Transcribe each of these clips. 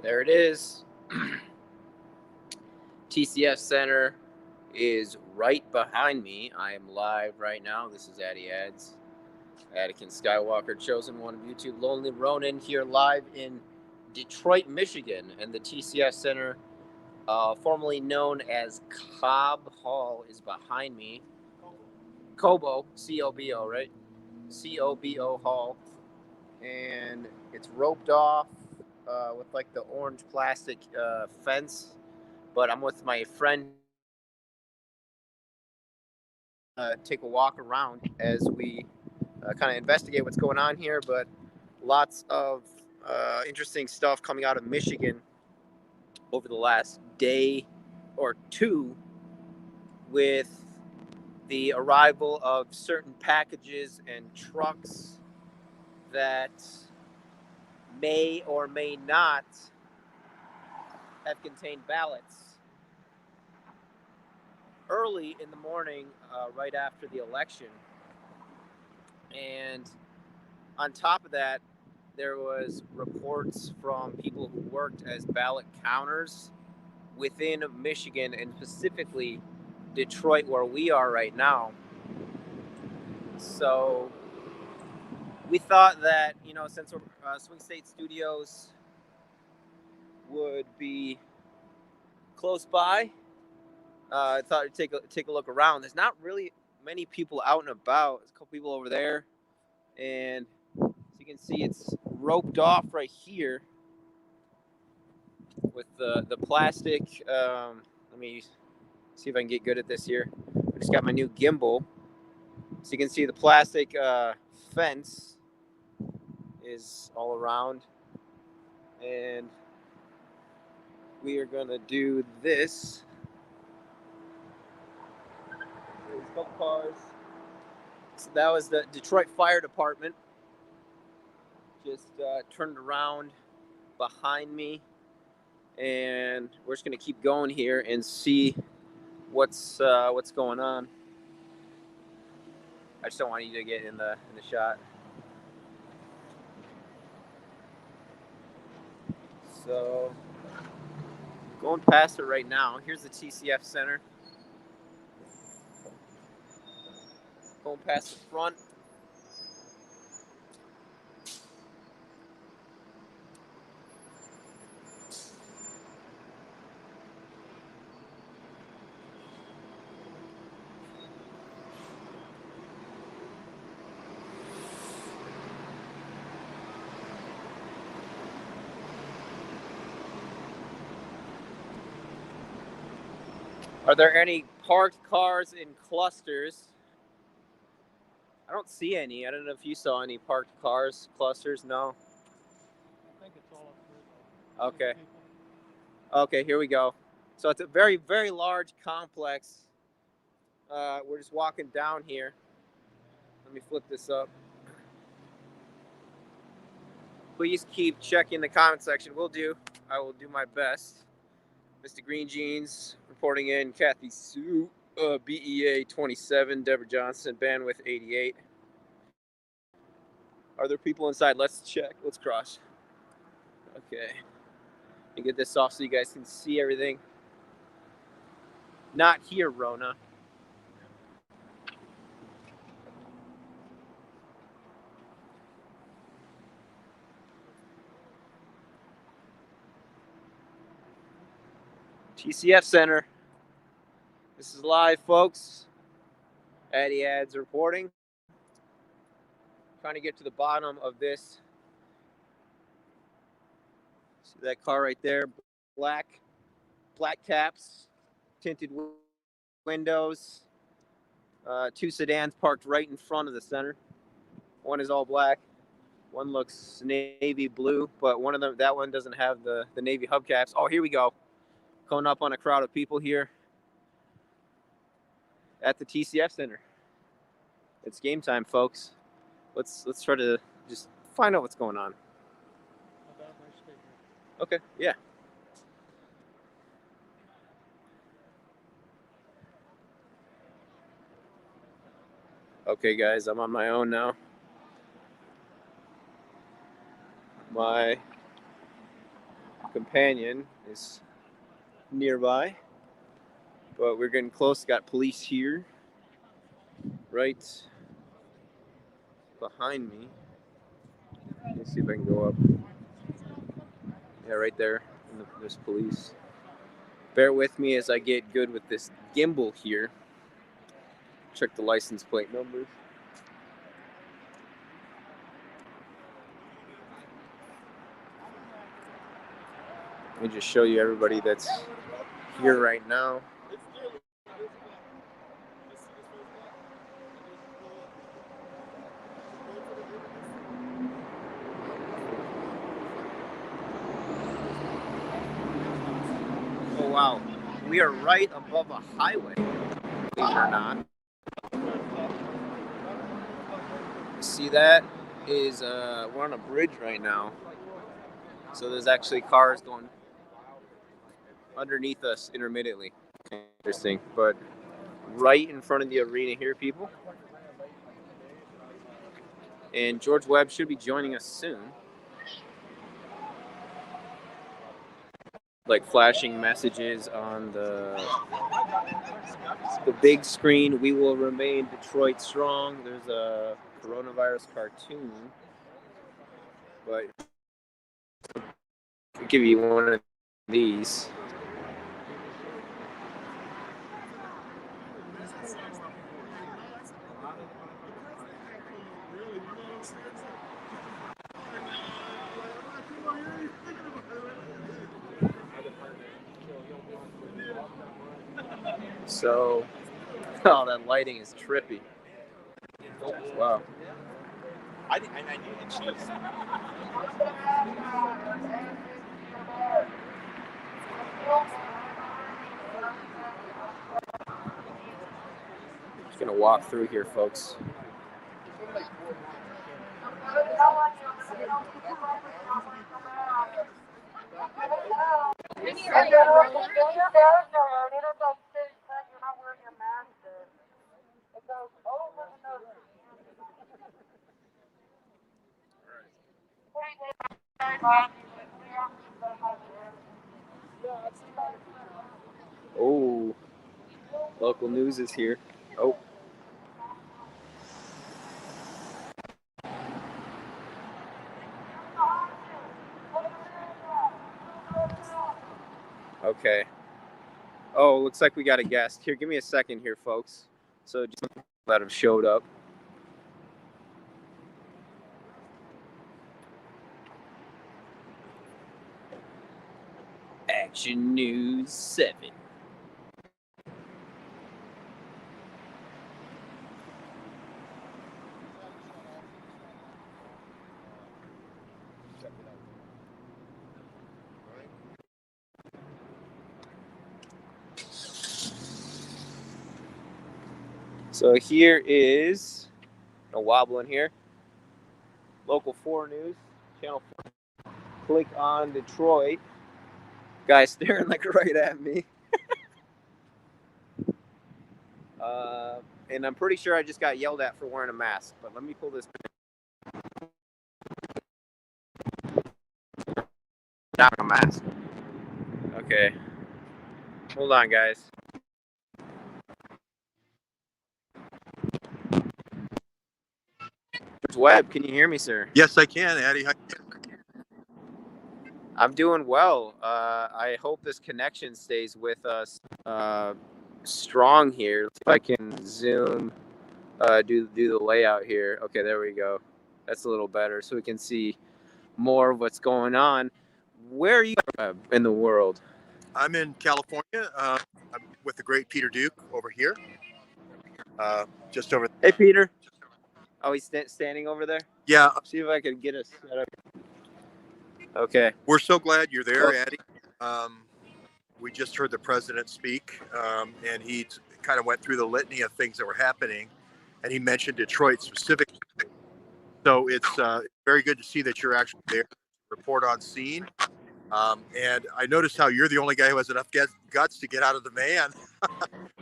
There it is. TCF Center is right behind me. I am live right now. This is Addy Ads. Anakin Skywalker, chosen one of YouTube. Lonely Ronin here live in Detroit, Michigan. And the TCF Center, formerly known as Cobb Hall, is behind me. Cobo, C-O-B-O, right? C-O-B-O Hall. And it's roped off with like the orange plastic fence. But I'm with my friend take a walk around as we kind of investigate what's going on here. But lots of interesting stuff coming out of Michigan over the last day or two with the arrival of certain packages and trucks that may or may not have contained ballots. Early in the morning, right after the election, and on top of that, there was reports from people who worked as ballot counters within Michigan and specifically Detroit, where we are right now. So we thought that, since Swing State Studios would be close by, I thought I'd take a look around. There's not really many people out and about. There's a couple people over there, and as you can see, it's roped off right here with the plastic. Let me see if I can get good at this here. I just got my new gimbal, so you can see the plastic fence is all around, and we are gonna do this. There's a couple cars. So that was the Detroit Fire Department. Just turned around behind me, and we're just gonna keep going here and see what's going on. I just don't want you to get in the shot. So going past it right now. Here's the TCF Center. Going past the front. Are there any parked cars in clusters? I don't see any. I don't know if you saw any parked cars clusters. No. I think it's all up here, though. Okay. Okay, here we go. So it's a very, very large complex. We're just walking down here. Let me flip this up. Please keep checking the comment section. Will do. I will do my best. Mr. Green Jeans reporting in. Kathy Sue, BEA 27. Deborah Johnson, bandwidth 88. Are there people inside? Let's check. Let's cross. Okay. Let me get this off so you guys can see everything. Not here, Rona. TCF Center. This is live, folks. Addy Ads reporting. Trying to get to the bottom of this. See that car right there? Black caps, tinted windows. Two sedans parked right in front of the center. One is all black. One looks navy blue, but one of them, that one doesn't have the navy hubcaps. Oh, here we go. Coming up on a crowd of people here at the TCF Center. It's game time, folks. Let's try to just find out what's going on. Okay, yeah. Okay, guys, I'm on my own now. My companion is nearby, but we're getting close. Got police here, right behind me. Let's see if I can go up. Yeah, right there. There's police. Bear with me as I get good with this gimbal here. Check the license plate numbers. Let me just show you everybody that's here right now. Oh wow, we are right above a highway, believe it or not. See that? We're on a bridge right now. So there's actually cars going underneath us intermittently. Interesting, but right in front of the arena here, people. And George Webb should be joining us soon. Like flashing messages on the big screen. We will remain Detroit strong. There's a coronavirus cartoon, but I'll give you one of these. So, oh, that lighting is trippy. Wow. I knew the Chiefs. Just gonna walk through here, folks. Oh, local news is here. Oh. Okay. Oh, looks like we got a guest. Here, give me a second here, folks. So just that have showed up. Action News 7. So here is a wobble in here. Local 4 News, Channel 4. Click on Detroit. Guy staring like right at me. And I'm pretty sure I just got yelled at for wearing a mask. But let me pull this. Not a mask. Okay. Hold on, guys. Webb, can you hear me, sir? Yes, I can, Addie. I'm doing well. I hope this connection stays with us strong here. If I can zoom, do the layout here. Okay, there we go. That's a little better, so we can see more of what's going on. Where are you in the world? I'm in California. I'm with the great Peter Duke over here. Just over. Hey, Peter. Oh, he's standing over there? Yeah. See if I can get us set up. Okay. We're so glad you're there, Addie. We just heard the president speak, and he kind of went through the litany of things that were happening, and he mentioned Detroit specifically. So it's very good to see that you're actually there to report on scene. And I noticed how you're the only guy who has enough guts to get out of the van.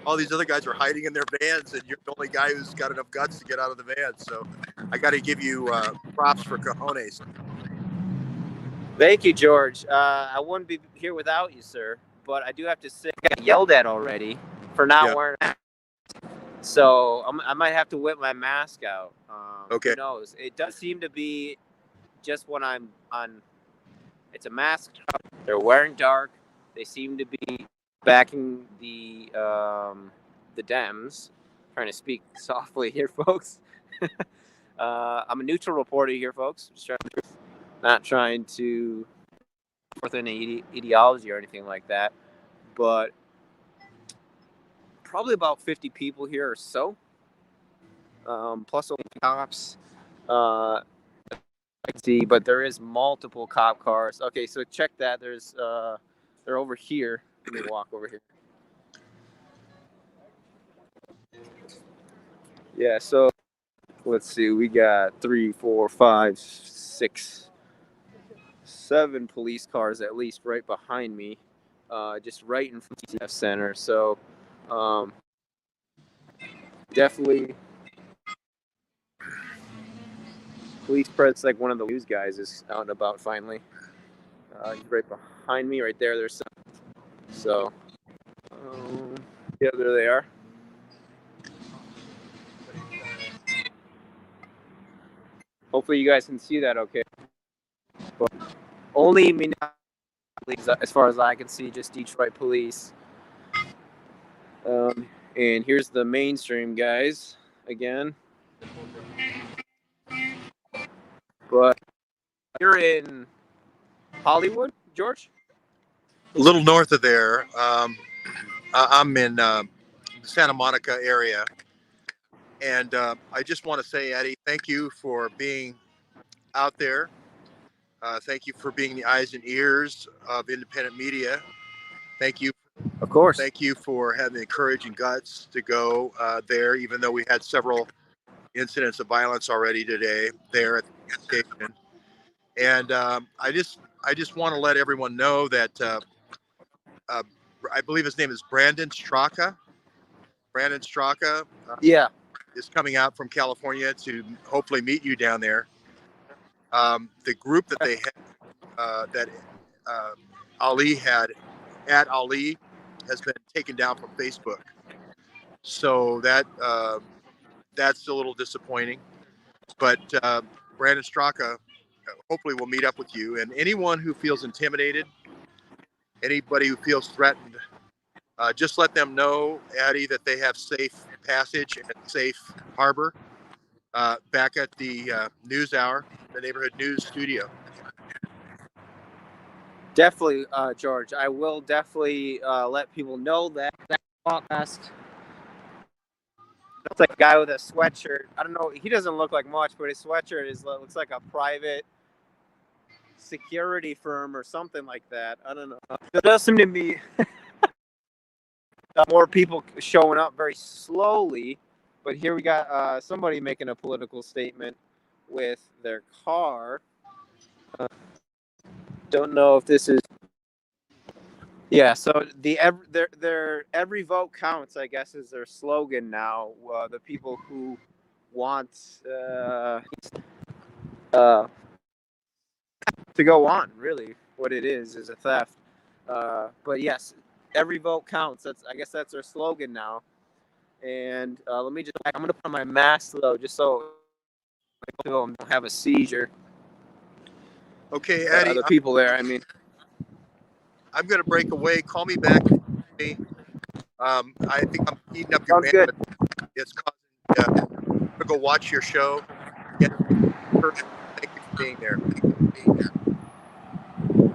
All these other guys are hiding in their vans, and you're the only guy who's got enough guts to get out of the van. So I got to give you props for cojones. Thank you, George. I wouldn't be here without you, sir. But I do have to say, I got yelled at already for not Yeah. wearing a mask. So I might have to whip my mask out. Okay. Who knows? It does seem to be just when I'm on. It's a mask. They're wearing dark. They seem to be backing the Dems. Trying to speak softly here, folks. I'm a neutral reporter here, folks. Not trying to forth any ideology or anything like that, but probably about 50 people here or so, plus only cops. I see, but there is multiple cop cars. Okay, so check that. They're over here. Let me walk over here. Yeah, so let's see. We got 3, 4, 5, 6, 7 police cars at least right behind me, just right in front of the TCF Center. So um, definitely, police presence. Like one of the news guys is out and about finally. He's right behind me, right there. There's some. So yeah, there they are. Hopefully, you guys can see that okay. But only Minneapolis, as far as I can see, just Detroit police. And here's the mainstream guys again. But you're in Hollywood, George? A little north of there. I'm in the Santa Monica area. And I just want to say, Eddie, thank you for being out there. Thank you for being the eyes and ears of independent media. Thank you. Of course. Thank you for having the courage and guts to go there, even though we had several incidents of violence already today there at the station. And I just want to let everyone know that I believe his name is Brandon Straka. Brandon Straka Yeah. is coming out from California to hopefully meet you down there. The group that they had, that Ali had at Ali has been taken down from Facebook. So that's a little disappointing. But Brandon Straka hopefully will meet up with you. And anyone who feels intimidated, anybody who feels threatened, just let them know, Addie, that they have safe passage and safe harbor back at the news hour, the neighborhood news studio. Definitely, George. I will definitely let people know that podcast. It's like a guy with a sweatshirt. I don't know. He doesn't look like much, but his sweatshirt looks like a private security firm or something like that. I don't know. There does seem to be more people showing up very slowly, but here we got somebody making a political statement with their car. Don't know if this is. Yeah, so their every vote counts, I guess, is their slogan now. The people who want to go on, really, what it is a theft. But yes, every vote counts. I guess that's their slogan now. And let me I'm gonna put on my mask though, just so I don't have a seizure. Okay, Eddie, The people there, I mean. I'm going to break away. Call me back. I think I'm eating up your Sounds good. bandwidth. It's causing to go watch your show. Thank you for being there.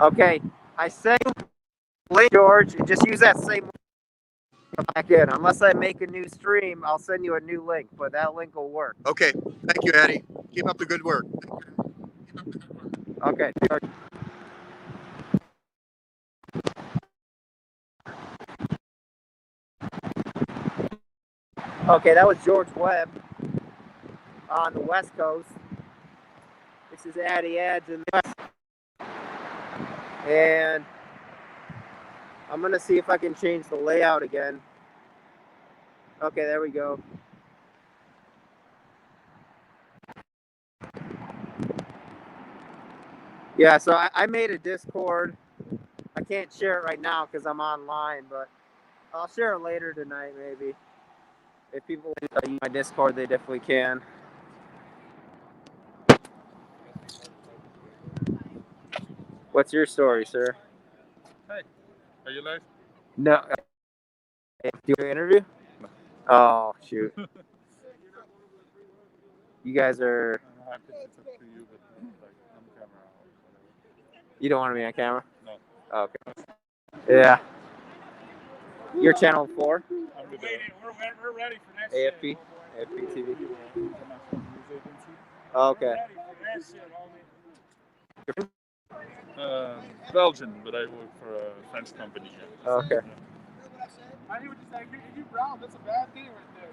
Okay, I say, George, just use that same link back in. Unless I make a new stream, I'll send you a new link, but that link will work. Okay, thank you, Eddie. Keep up the good work. Okay. Okay, that was George Webb on the West Coast. This is Addy Ads in the West. And I'm going to see if I can change the layout again. Okay, there we go. Yeah, so I made a Discord. I can't share it right now because I'm online, but I'll share it later tonight maybe. If people use my Discord, they definitely can. What's your story, sir? Hey, are you live? No. Do an interview? Oh, shoot. You guys are... I'm happy to talk to you, but like on camera or whatever. You don't want to be on camera? No. Oh, okay. Yeah. Your channel 4? I'm with we're ready for next AFP? AFP TV? International News Agency. Oh, okay. Belgian, but I work for a French company. Yeah. Okay. Yeah. I hear what you're saying. If you brown, that's a bad thing right there.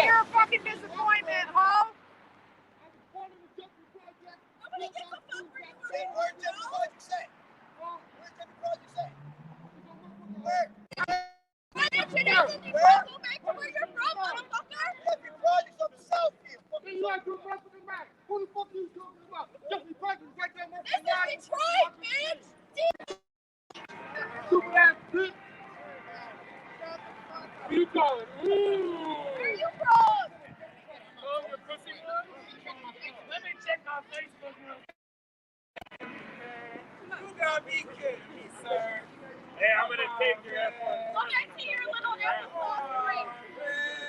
You're a fucking disappointment, ho! Nobody gives a fuck where you were. Where's Jeffy Project say? Where's Jeffy Project say? Where? Why didn't you know that you go back to where you're from, motherfucker? Jeffy Project's on the south end. You like to run for the back. Who the fuck are you talking about? Jeffy Project's right there. This is Detroit, bitch! Stupid ass bitch! Who you calling? Ooh! Where are you from? Oh, your pussy one? Let me check on Facebook. You got me kidding me, sir. Hey, I'm gonna take your effort. Go back to your little applesauce drink.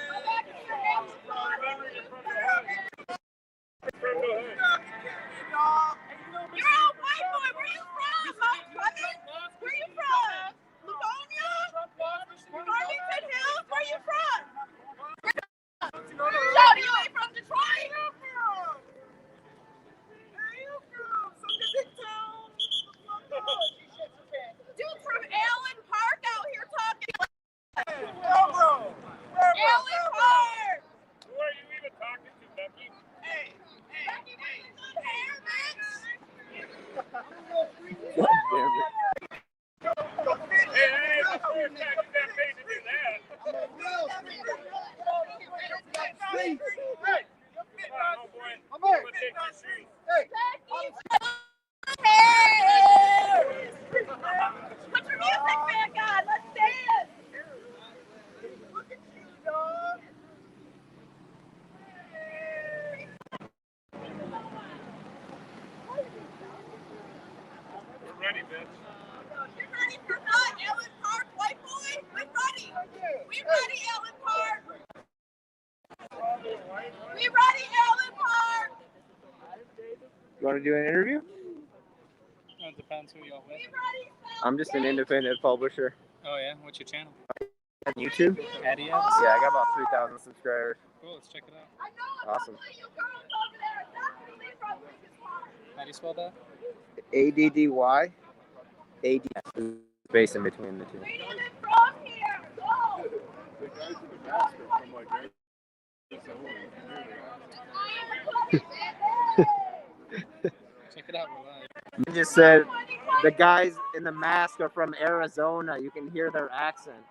Go back to your applesauce. You're a white boy. Where you from, motherfucker? Where you from? Livonia? Farmington Hills? Where you from? Show you ain't from Detroit? Dude from Allen Park out here talking. Allen Park! Who are you even talking to, Becky? Hey, Becky, hey, good hair, bitch! God damn it. Hey, before you get paid to do that. Hey, come on, homeboy. I'm gonna take your shoes. Hey, Put your music back on. Let's dance. Look at you, dog. We're ready, bitch. You ready for that, Allen Park, white boy? We're ready. We ready, Allen Park. We ready, Allen Park. You want to do an interview? It depends who y'all with. We ready. I'm just an independent publisher. Oh yeah, what's your channel? On YouTube? Addy Yeah, Ads? I got about 3,000 subscribers. Cool, let's check it out. I know a Awesome. couple of you girls over there are definitely from Lincoln Park. How do you spell that? ADDY. AD. Space in between the two. We even from here. Go. Check it out, we're live. You just said the guys in the mask are from Arizona. You can hear their accent.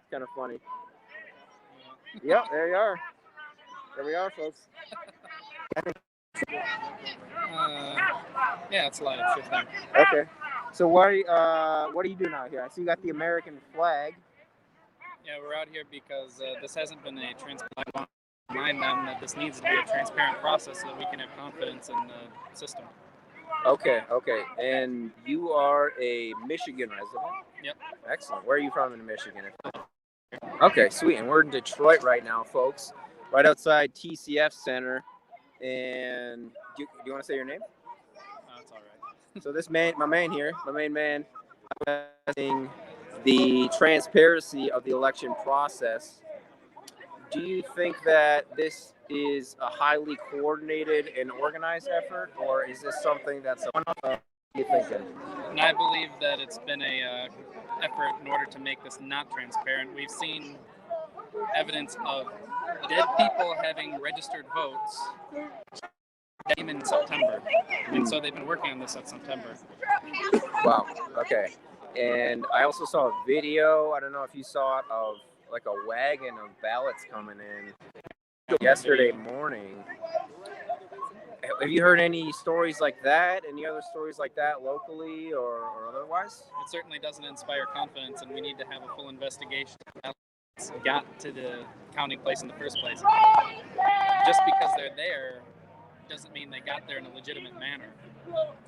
It's kind of funny. Yep, there you are. There we are, folks. Yeah, it's live. Sure thing. Okay. So what do you do now here? I see you got the American flag. Yeah, we're out here because this hasn't been a transparent. I want to remind them that this needs to be a transparent process so that we can have confidence in the system. Okay. And you are a Michigan resident? Yep. Excellent. Where are you from in Michigan? Okay, sweet. And we're in Detroit right now, folks. Right outside TCF Center. And do you want to say your name? No, it's all right. So this man, my main man, asking the transparency of the election process. Do you think that this is a highly coordinated and organized effort, or is this something that's a one-off? What are you thinking? And I believe that it's been a effort in order to make this not transparent. We've seen evidence of dead people having registered votes came in September, and so they've been working on this since September. Wow. Okay. And I also saw a video. I don't know if you saw it, of like a wagon of ballots coming in yesterday morning. Have you heard any stories like that? Any other stories like that locally or otherwise? It certainly doesn't inspire confidence, and we need to have a full investigation of how it's got to the counting place in the first place. Just because they're there doesn't mean they got there in a legitimate manner.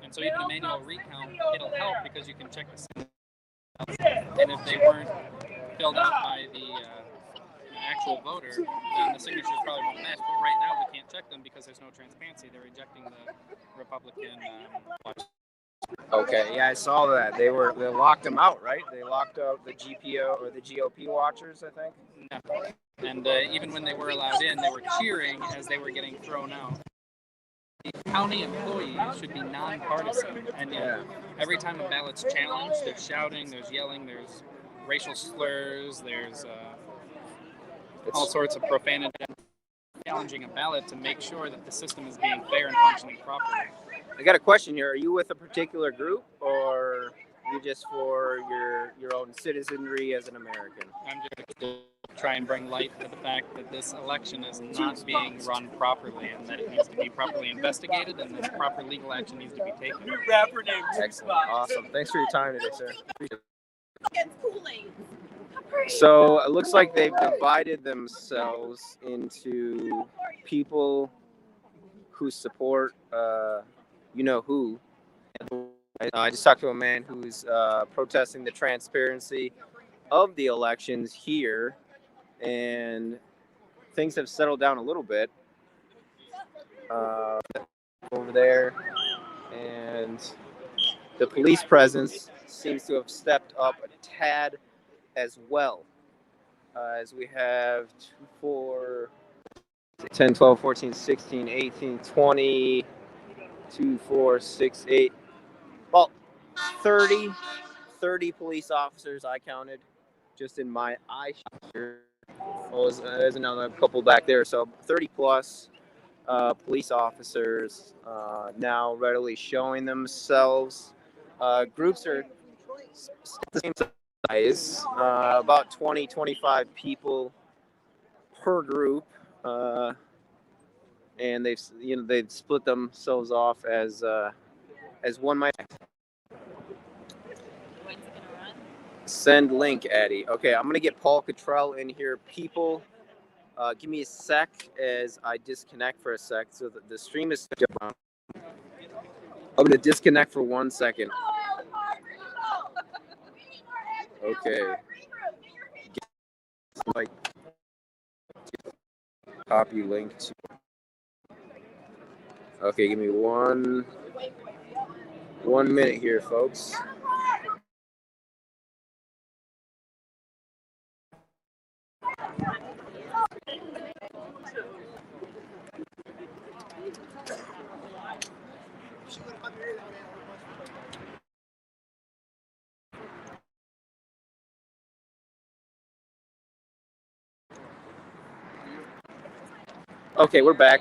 And so even a manual recount, it'll help because you can check the signals. And if they weren't filled out by the actual voter, then the signatures probably won't match. But right now we can't check them because there's no transparency. They're rejecting the Republican. Okay, yeah, I saw that. They locked them out, right? They locked out the GPO or the GOP watchers, I think. No. And even when they were allowed in, they were cheering as they were getting thrown out. County employees should be nonpartisan, and every time a ballot's challenged, there's shouting, there's yelling, there's racial slurs, there's all sorts of profanity. Challenging a ballot to make sure that the system is being fair and functioning properly. I got a question here. Are you with a particular group, or you just for your own citizenry as an American? I'm just to try and bring light to the fact that this election is not being run properly, and that it needs to be properly investigated, and that proper legal action needs to be taken. Excellent. Awesome. Thanks for your time today, sir. So it looks like they've divided themselves into people who support you know who. I just talked to a man who's protesting the transparency of the elections here, and things have settled down a little bit over there, and the police presence seems to have stepped up a tad as well, as we have 4, 10, 12, 14, 16, 18, 20, 2, 4, 6, 8, well, 30 police officers I counted just in my eye shot. There's another couple back there, so 30 plus police officers now readily showing themselves. Groups are the same size, about 20, 25 people per group, and they've split themselves off as one might. Send link, Addie. Okay, I'm gonna get Paul Cottrell in here. People, give me a sec as I disconnect for a sec. So the stream is still on. I'm gonna disconnect for 1 second. Okay. Like, copy link to. Okay, give me one minute here, folks. Okay, we're back.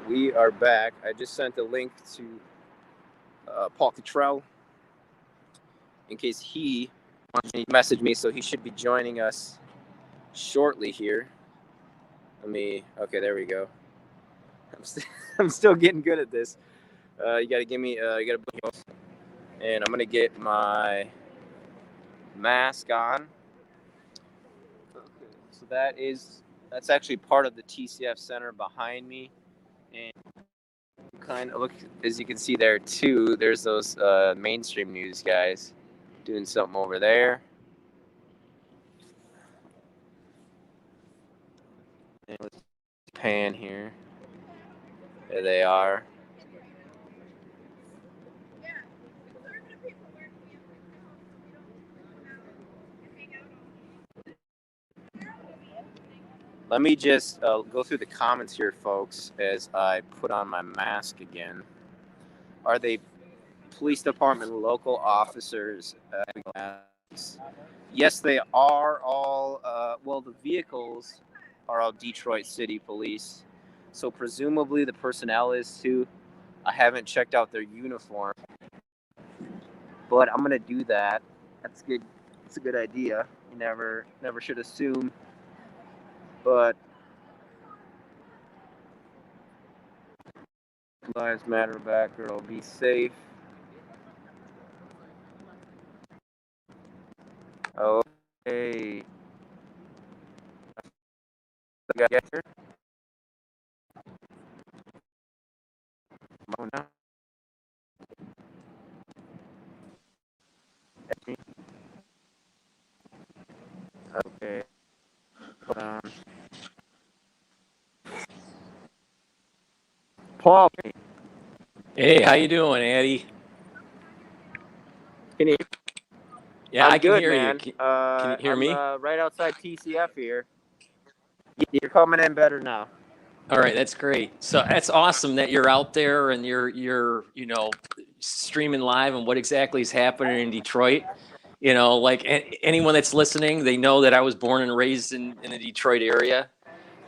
We are back. I just sent a link to Paul Cottrell in case he messaged me, so he should be joining us shortly here. Okay, there we go. I'm still getting good at this. You gotta give me, you gotta put me, and I'm gonna get my mask on. Okay, so that's actually part of the TCF Center behind me, and kind of look, as you can see there too, there's those mainstream news guys doing something over there. And let's pan here. There they are. Let me just go through the comments here, folks, as I put on my mask again. Are they police department local officers? Yes, they are all. Well, the vehicles are all Detroit City Police. So presumably the personnel is too. I haven't checked out their uniform, but I'm gonna do that. That's good. It's a good idea. You never should assume, but lives matter. Back, girl. Be safe. Okay. Get here. Oh no. Okay. Hold on. Paul, Hey, how you doing, Addie? can you? Yeah, I'm I can good, hear you. man. Can you hear I'm me? right outside TCF here. You're coming in better now. All right, that's great. So that's awesome that you're out there and you're streaming live on what exactly is happening in Detroit. Like anyone that's listening, they know that I was born and raised in the Detroit area,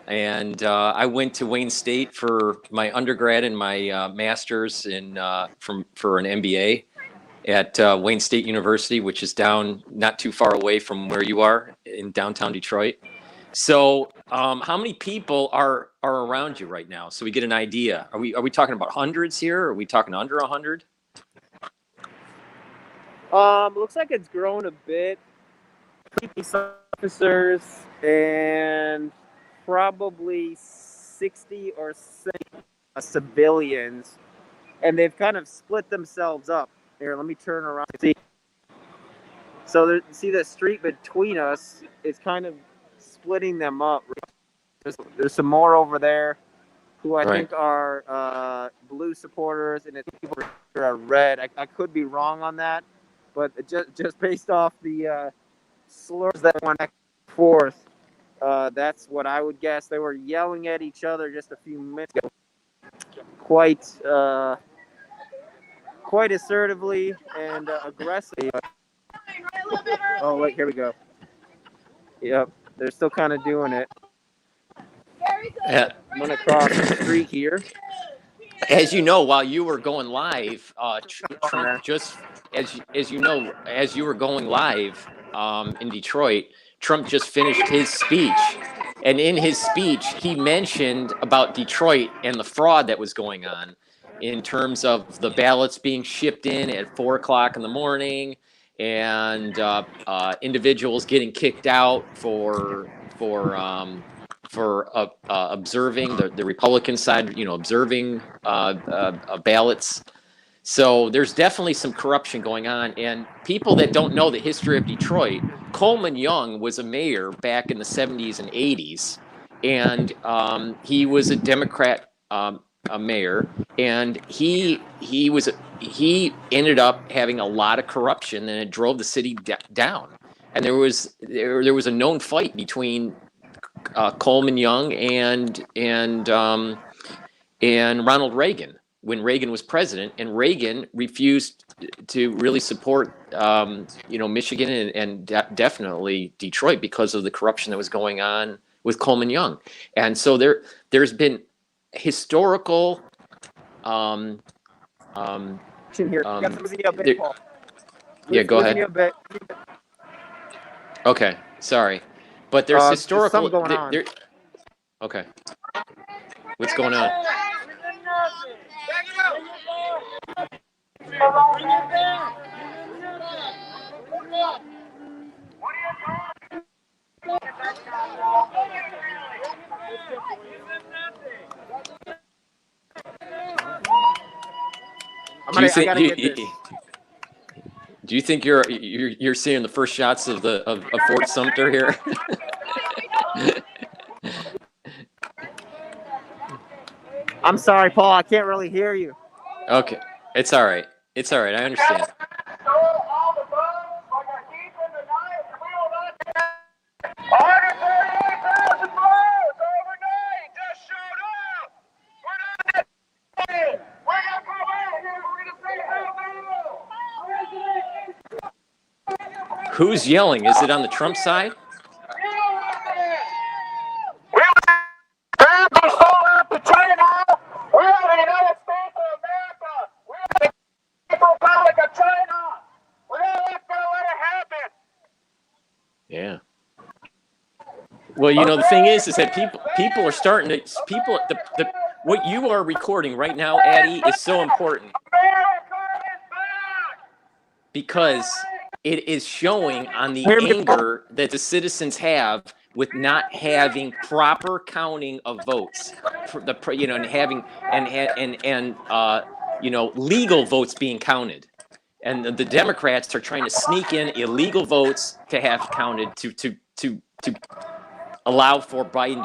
and I went to Wayne State for my undergrad and my master's for an MBA at Wayne State University, which is down not too far away from where you are in downtown Detroit. So, how many people are around you right now? So we get an idea. Are we talking about hundreds here? Or are we talking under 100? Looks like it's grown a bit. Police officers and probably 60 or 70 civilians, and they've kind of split themselves up. Here, let me turn around and see. So see the street between us is kind of splitting them up. There's some more over there who I think are blue supporters, and I think people are red. I could be wrong on that, but just based off the slurs that went back and forth, that's what I would guess. They were yelling at each other just a few minutes ago, quite assertively and aggressively. Oh wait, here we go. Yep, they're still kind of doing it. Yeah. I'm gonna cross the street here. As you know, while you were going live, Trump just as you know, as you were going live in Detroit, Trump just finished his speech, and in his speech, he mentioned about Detroit and the fraud that was going on, in terms of the ballots being shipped in at 4 o'clock in the morning, and individuals getting kicked out for observing the Republican side, observing ballots. So there's definitely some corruption going on. And people that don't know the history of Detroit, Coleman Young was a mayor back in the 70s and 80s. And he was a Democrat a mayor. And he ended up having a lot of corruption, and it drove the city down. And there was a known fight between Coleman Young and Ronald Reagan when Reagan was president, and Reagan refused to really support Michigan and definitely Detroit because of the corruption that was going on with Coleman Young. And so there's been historical Here. yeah, go ahead. Okay, sorry, but there's historical going on. Okay, what's going on? Do you think you're seeing the first shots of Fort Sumter here? I'm sorry, Paul. I can't really hear you. Okay, it's all right. It's all right. I understand. Who's yelling? Is it on the Trump side? Well, the thing is that people are starting to what you are recording right now, Addie, is so important because it is showing on the anger that the citizens have with not having proper counting of votes for and having legal votes being counted. And the Democrats are trying to sneak in illegal votes to have counted to allow for Biden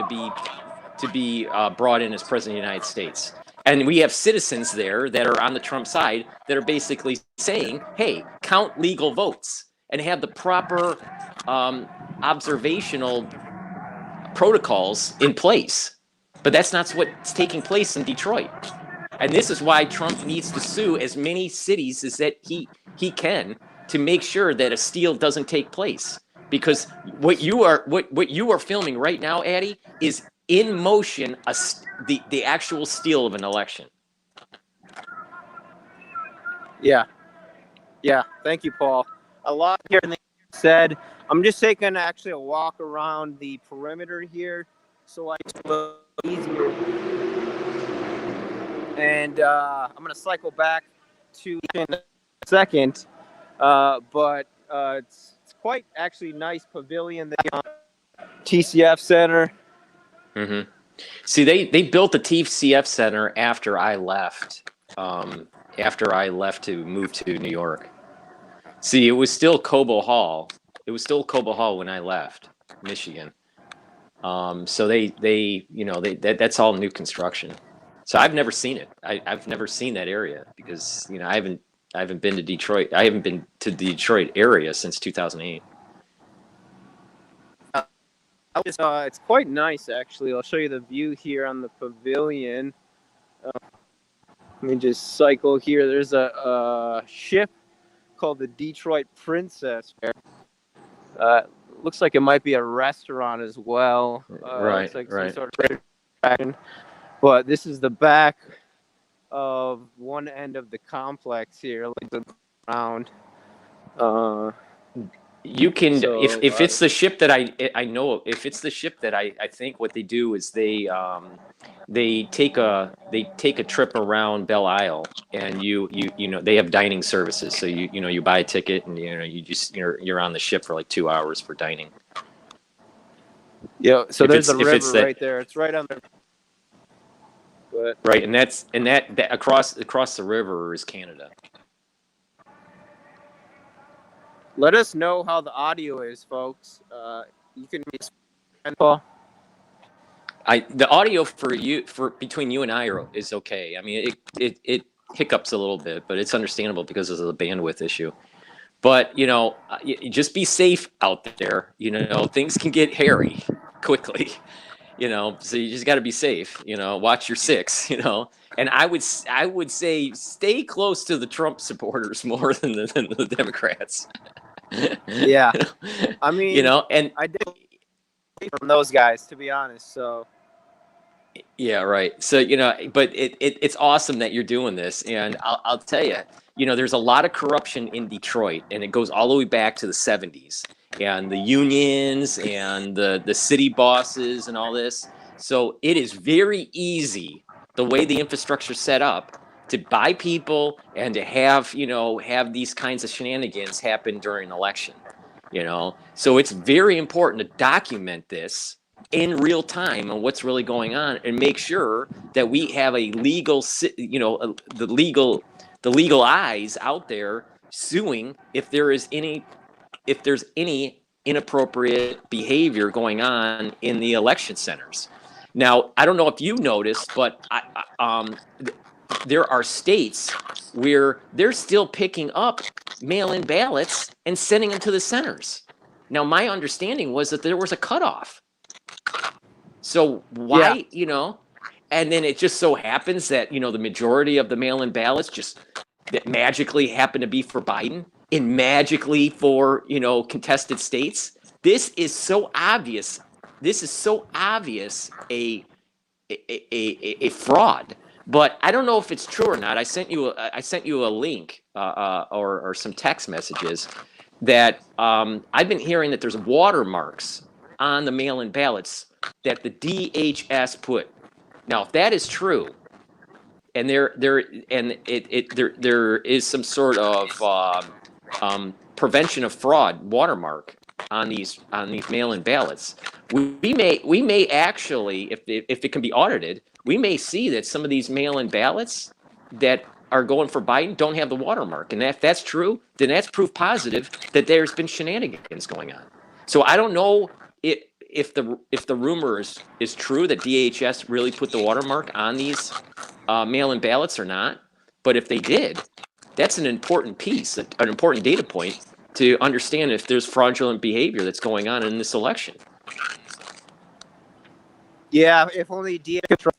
to be brought in as president of the United States. And we have citizens there that are on the Trump side that are basically saying, "Hey, count legal votes and have the proper observational protocols in place." But that's not what's taking place in Detroit. And this is why Trump needs to sue as many cities as that he can to make sure that a steal doesn't take place. Because what you are filming right now, Addie, is in motion the actual steal of an election. Yeah. Thank you, Paul. A lot here said. I'm just taking actually a walk around the perimeter here, so I can a easier. And I'm gonna cycle back to in a second, but it's quite actually nice pavilion there, TCF Center. Mm-hmm. See, they built the TCF Center after I left. After I left to move to New York. See, it was still Cobo Hall. It was still Cobo Hall when I left Michigan. So that's all new construction. So I've never seen it. I've never seen that area because I haven't been to Detroit. I haven't been to the Detroit area since 2008. It's quite nice, actually. I'll show you the view here on the pavilion. Let me just cycle here. There's a ship called the Detroit Princess. Looks like it might be a restaurant as well. Right, looks like right. some sort of attraction. But this is the back of one end of the complex here, like the ground. You can if it's the ship that I know, if it's the ship that I think what they do is they take a trip around Belle Isle and they have dining services, so you buy a ticket and you're on the ship for like 2 hours for dining. Yeah, so there's the river right there. It's right on the. But right, and that across the river is Canada. Let us know how the audio is, folks. You can Paul. The audio for between you and I is okay. I mean, it hiccups a little bit, but it's understandable because of the bandwidth issue. But just be safe out there. Things can get hairy quickly. So you just got to be safe. Watch your six. And I would say stay close to the Trump supporters more than the Democrats. Yeah, I mean, and I did from those guys, to be honest. So yeah, right. So but it's awesome that you're doing this, and I'll tell you, there's a lot of corruption in Detroit, and it goes all the way back to the 70s, and the unions and the city bosses and all this. So it is very easy the way the infrastructure is set up to buy people and to have these kinds of shenanigans happen during an election. So it's very important to document this in real time on what's really going on and make sure that we have a legal, the legal eyes out there suing if there's any inappropriate behavior going on in the election centers. Now, I don't know if you've noticed, but there are states where they're still picking up mail-in ballots and sending them to the centers. Now, my understanding was that there was a cutoff. So why, and then it just so happens that, the majority of the mail-in ballots just that magically happen to be for Biden and magically for, contested states. This is so obvious. This is so obvious a fraud. But I don't know if it's true or not. I sent you a link or some text messages that I've been hearing that there's watermarks on the mail-in ballots that the DHS put. Now, if that is true, and there is some sort of prevention of fraud watermark on these mail-in ballots, we may actually, if it can be audited, we may see that some of these mail-in ballots that are going for Biden don't have the watermark, and if that's true, then that's proof positive that there's been shenanigans going on. So I don't know if the rumor is true that DHS really put the watermark on these mail-in ballots or not, but if they did, that's an important piece, an important data point to understand if there's fraudulent behavior that's going on in this election. Yeah, if only DHS.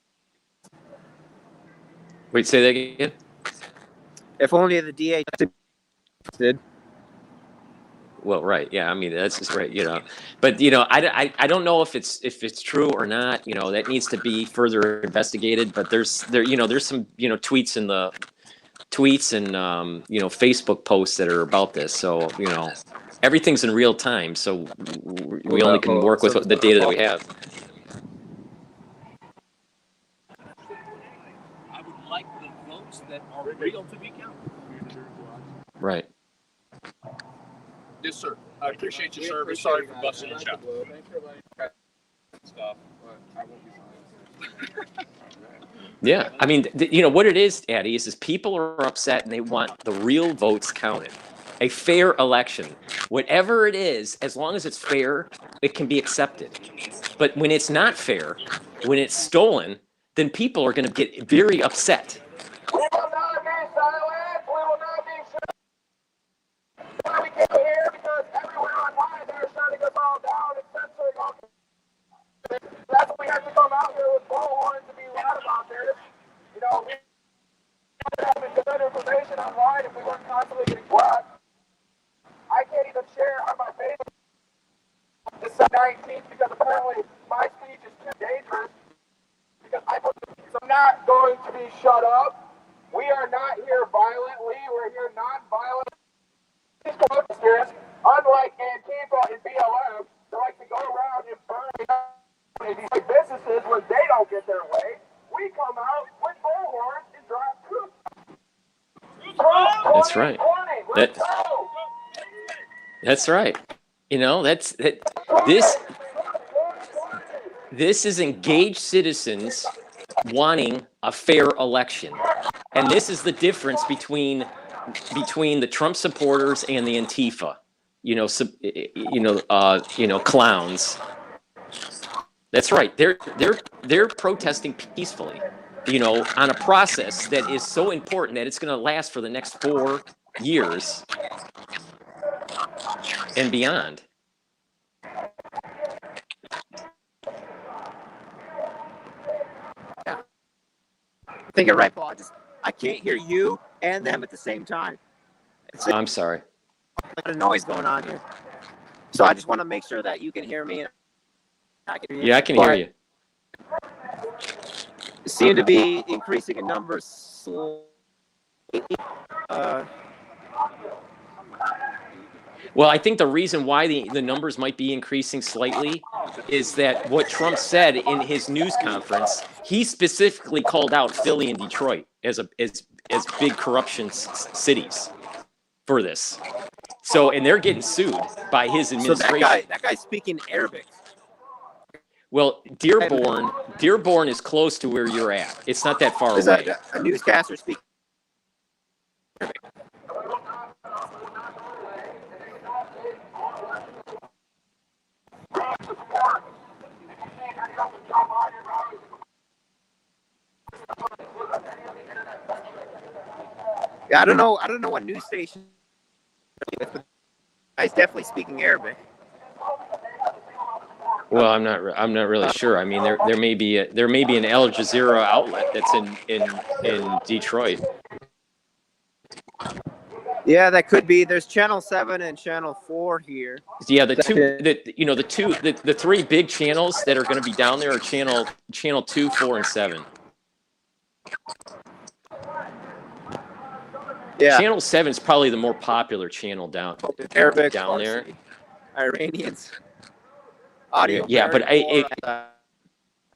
Wait, say that again? If only the DHS did. Well, right, yeah, I mean that's just right, but I don't know if it's true or not. That needs to be further investigated. But there's some tweets and Facebook posts that are about this. So everything's in real time. So we only can work with the data that we have. I would like the votes that are real to be counted. Right. Yes, sir. I appreciate your service. Sorry for busting your shot. Stuff. Yeah, I mean, what it is, Addie, is people are upset and they want the real votes counted. A fair election, whatever it is, as long as it's fair, it can be accepted. But when it's not fair, when it's stolen, then people are going to get very upset. We will not be silent. We will not be silent. We came here because everywhere online they're shutting us all down and censoring all. That's why we have to come out here with bullhorns to be loud about this. We have good information online if we weren't constantly getting blocked. I can't even share on my Facebook this 19th because apparently my speech is too dangerous. Because I'm not going to be shut up. We are not here violently. We're here non-violent. These protesters, unlike Antifa and BLM, they like to go around and burn these businesses when they don't get their way. We come out with bullhorns and drop troops. That's right. That's right. This is engaged citizens wanting a fair election, and this is the difference between the Trump supporters and the Antifa, clowns. That's right. They're protesting peacefully, on a process that is so important that it's going to last for the next 4 years and beyond. I think you're right, Paul. I can't hear you and them at the same time. I'm sorry. A lot of noise going on here. So I just want to make sure that you can hear me. And I can hear you. Yeah, I can hear you. Seem to be increasing in numbers slightly. Well, I think the reason why the numbers might be increasing slightly is that what Trump said in his news conference, he specifically called out Philly and Detroit as big corruption cities for this. So, and they're getting sued by his administration. So that guy's speaking Arabic. Well, Dearborn is close to where you're at. It's not that far away. A newscaster speaking Arabic. Yeah, I don't know what news station. But guy's definitely speaking Arabic. Well, I'm not really sure. I mean, there may be an Al Jazeera outlet that's in Detroit. Yeah, that could be. There's Channel 7 and Channel 4 here. Yeah, the three big channels that are going to be down there are channel 2, 4, and 7. Yeah. Channel 7 is probably the more popular channel down Arabic, down there. Iranians. Audio. Yeah, but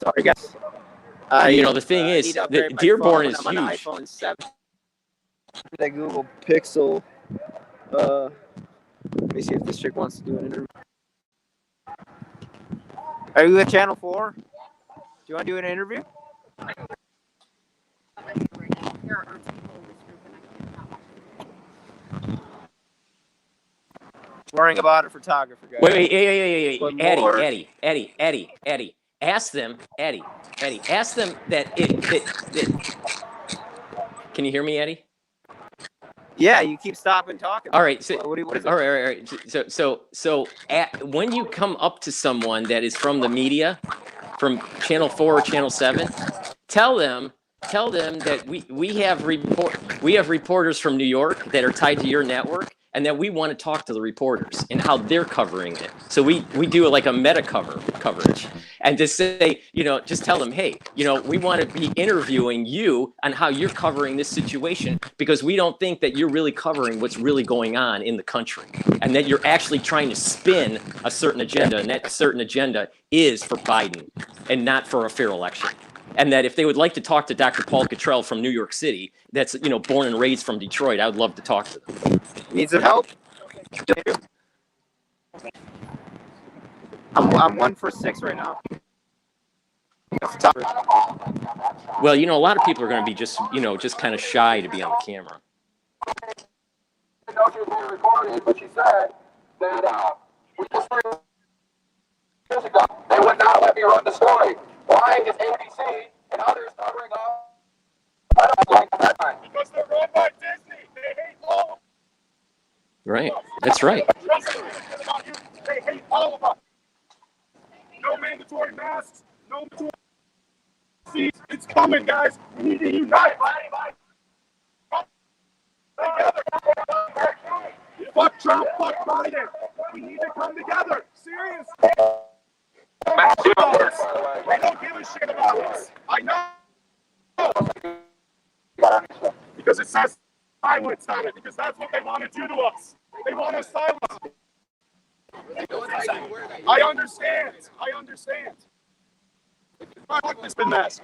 sorry guys. the thing is, need to the upgrade my Dearborn phone. is I'm on huge. iPhone 7. The Google Pixel. Let me see if this chick wants to do an interview. Are you with Channel 4? Do you want to do an interview? Worrying about a photographer, guys. Wait, But more- Eddie. Ask them, Eddie. Ask them that Can you hear me, Eddie? Yeah, you keep stopping talking. All right. So, what is it? all right. So when you come up to someone that is from the media, from Channel 4 or Channel 7, tell them that we have reporters from New York that are tied to your network, and that we want to talk to the reporters and how they're covering it. So we do like a meta coverage, and to say, just tell them, hey, we want to be interviewing you on how you're covering this situation, because we don't think that you're really covering what's really going on in the country, and that you're actually trying to spin a certain agenda, and that certain agenda is for Biden and not for a fair election. And that if they would like to talk to Dr. Paul Cottrell from New York City, that's born and raised from Detroit, I would love to talk to them. Need some help? I'm 1 for 6 right now. Well, a lot of people are going to be just kind of shy to be on the camera. I know she was being recorded, but she said that we just 3 years ago, they would not let me run the story. Why is ABC and others covering up? Because they're run by Disney. They hate law. Right. That's right. They hate all of us. No mandatory masks. No mandatory seats. It's coming, guys. We need to unite. Fuck Trump. Fuck Biden. We need to come together. Serious. They don't give a shit about us. I know. Because it says silence on it. Because that's what they want to do to us. They want us silenced. I understand. Fuck this mess.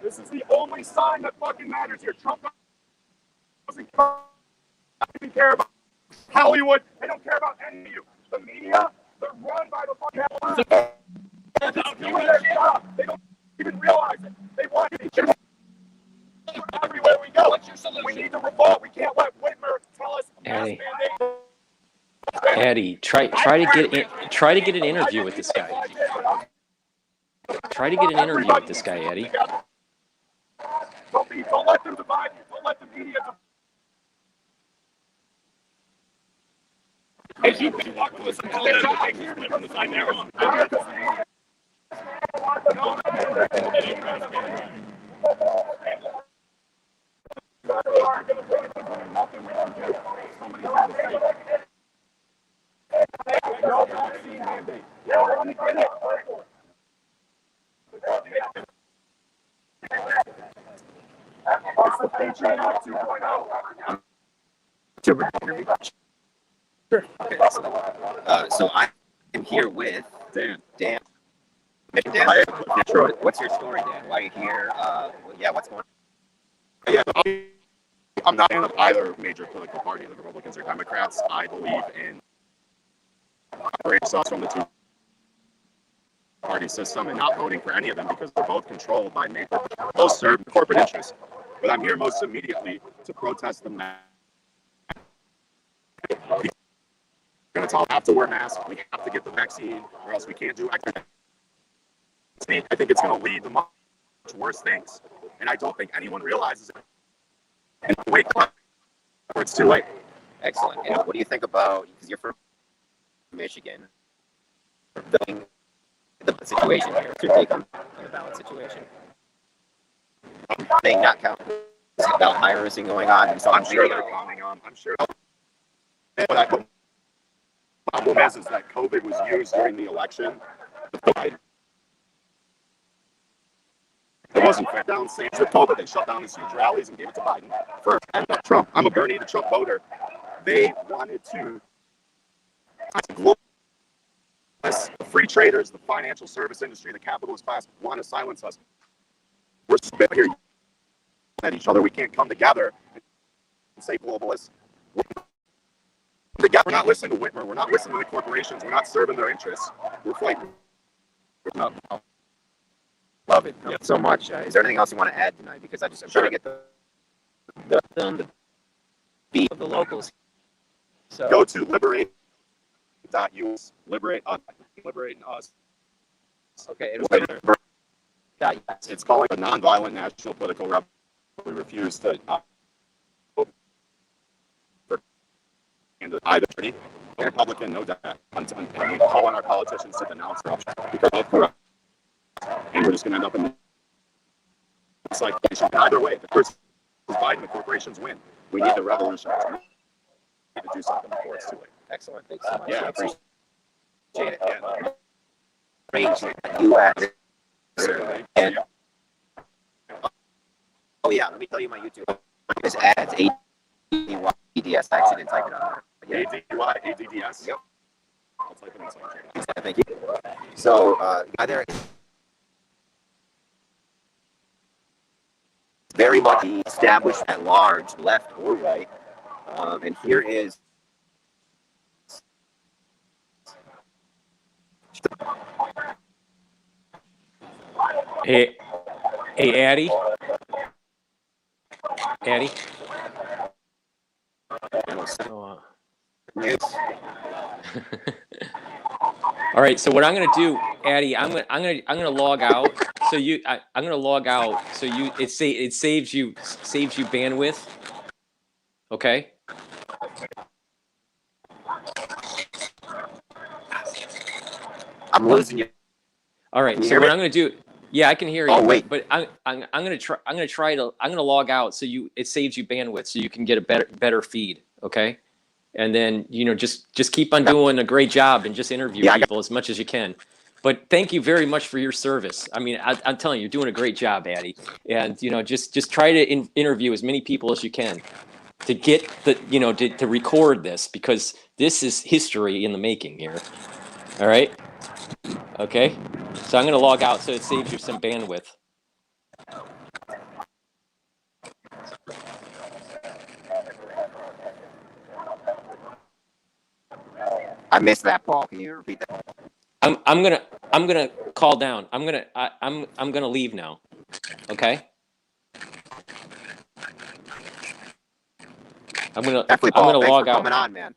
This is the only sign that fucking matters here. Trump doesn't even care about Hollywood. They don't care about any of you. The media, they're run by the fucking They're just doing their job. They don't even realize it. They want to be everywhere we go. What's your solution? We need to revolt. We can't let Whitmer tell us. Eddie, try to get an interview with this guy. Try to get an interview with this guy, Eddie. Don't let them divide you. Don't let the media divide. As you walk to us and they're trying to come to sign their own. So I'm here with Dan. What's your story, Dan? Why are you here? What's going on? Yeah, I'm not in either major political party, the Republicans or Democrats. I believe in separating ourselves from the two party system and not voting for any of them because they're both controlled by major, both serve corporate interests. But I'm here most immediately to protest the mask. We're going to have to wear masks. We have to get the vaccine, or else we can't do active. I think it's going to lead to much worse things, and I don't think anyone realizes it. And wake up, or it's too late. Excellent. And what do you think about, because you're from Michigan, the situation here? What's your take on the ballot situation? They not count ballot piracy going on. And so I'm sure they're counting on. I'm sure. But the problem is that COVID was used during the election. It wasn't fair. Down St. Dakota, they shut down these huge rallies and gave it to Biden for Trump. I'm a Bernie the Trump voter. They wanted to the free traders, the financial service industry, the capitalist class want to silence us. We're spit here at each other. We can't come together and say globalists. We're not listening to Whitmer. We're not listening to the corporations. We're not serving their interests. We're fighting. Love it. Thank you so much. Is there anything else you want to add tonight? Because I'm trying to get the beat of the locals. So go to liberate.us. Liberate us. Liberating us. Okay. It's calling a nonviolent national political revolution. We refuse to either party, Republican, no doubt. And we call on our politicians to denounce corruption because of corruption. And we're just going to end up in this like either way. The first is Biden, the corporations win. We need the revolution. We need to do something before it's too late. Excellent. Thanks so much. Yeah, I appreciate it. Yeah. U.S. And, oh yeah, let me tell you my YouTube. This adds ADS. I actually didn't type it on there. Yeah. ADDS. Yep. I'll type it inside. Thank you. So, either very much established at large, left or right, and here is. Hey, Addie. Addie. Oh, all right. So what I'm gonna do, Addie, I'm gonna log out. So I'm gonna log out. So it saves you bandwidth. Okay. I'm losing you. All right. So what I'm going to do, yeah, I can hear you. Oh, wait. But I'm going to log out so it saves you bandwidth so you can get a better feed. Okay. And then, just keep on doing a great job and just interview people as much as you can. But thank you very much for your service. I mean, I'm telling you, you're doing a great job, Addie. And, just try to interview as many people as you can to get to record this, because this is history in the making here. All right. Okay. So I'm going to log out so it saves you some bandwidth. I missed that, Paul. Can you repeat that? I'm gonna call down. I'm gonna leave now. Okay. I'm gonna log out. Coming on, man.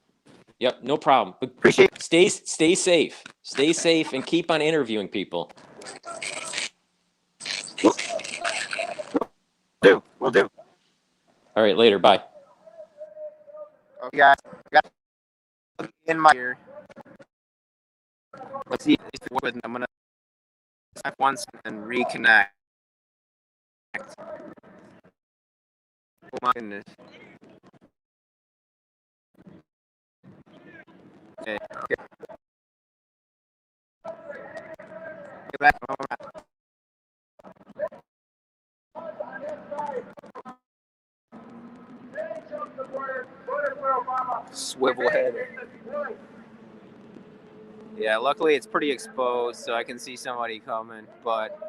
Yep, no problem. But Appreciate it. Stay safe. Stay safe and keep on interviewing people. We'll do. All right, later. Bye. Okay, guys. I got in my ear. Let's see if it works. I'm gonna snap once and reconnect. Oh my goodness. Okay. Get back. Swivel head. Yeah, luckily it's pretty exposed, so I can see somebody coming, but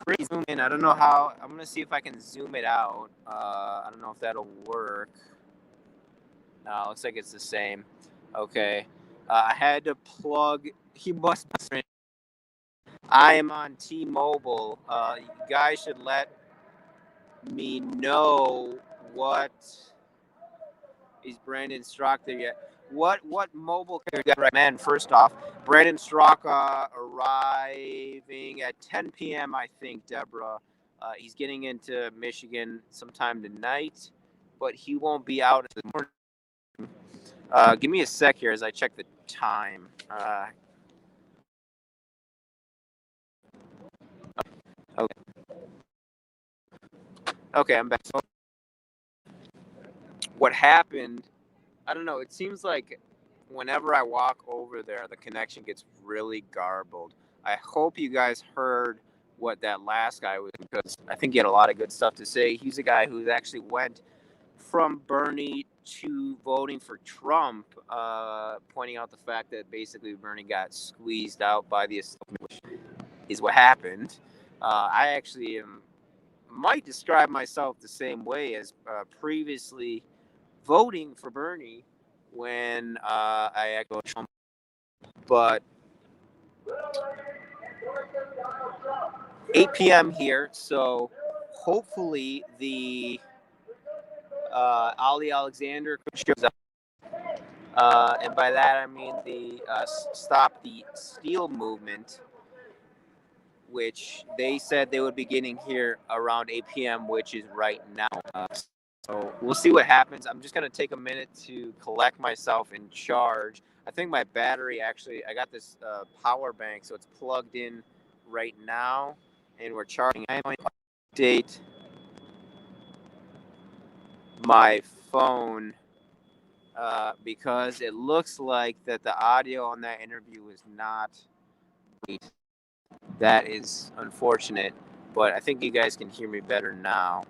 pretty zoom in. I don't know how. I'm gonna see if I can zoom it out. I don't know if that'll work. No, looks like it's the same. Okay. I had to plug. He must. I am on T-Mobile. You guys should let me know what is Brandon Strock there yet. What mobile carrier you got right, man? First off, Brandon Strock arriving at 10 p.m. I think, Deborah. He's getting into Michigan sometime tonight, but he won't be out in the morning. Give me a sec here as I check the time. Okay, I'm back. So what happened? I don't know. It seems like whenever I walk over there, the connection gets really garbled. I hope you guys heard what that last guy was, because I think he had a lot of good stuff to say. He's a guy who actually went from Bernie to voting for Trump, pointing out the fact that basically Bernie got squeezed out by the establishment, which is what happened. I actually might describe myself the same way as previously voting for Bernie when I echoed Trump. But 8 p.m. here, so hopefully the Ali Alexander shows up. And by that I mean the Stop the Steal movement, which they said they would be getting here around 8 p.m., which is right now. So we'll see what happens. I'm just going to take a minute to collect myself and charge. I think my battery actually, I got this power bank, so it's plugged in right now, and we're charging. I might update my phone because it looks like that the audio on that interview is not great. That is unfortunate, but I think you guys can hear me better now.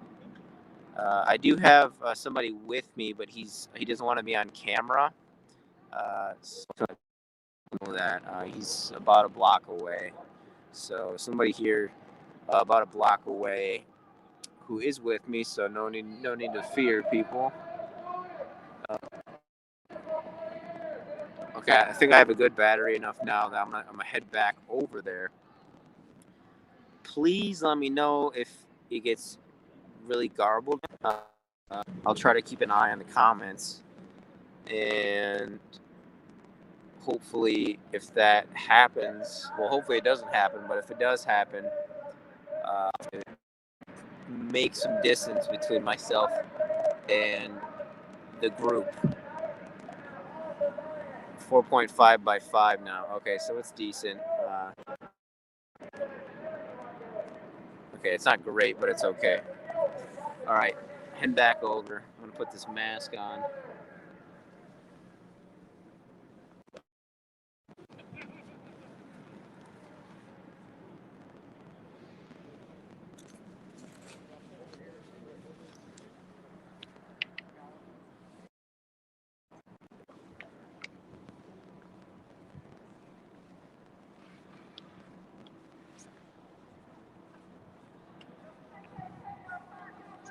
I do have somebody with me, but he doesn't want to be on camera. So I know that he's about a block away. So somebody here about a block away who is with me. So no need to fear, people. Okay, I think I have a good battery enough now that I'm gonna head back over there. Please let me know if it gets really garbled. I'll try to keep an eye on the comments, and hopefully if that happens, well, hopefully it doesn't happen, but if it does happen, make some distance between myself and the group. 4.5 by 5 now. Okay, so it's decent. Okay, it's not great, but it's okay. All right, head back over. I'm gonna put this mask on.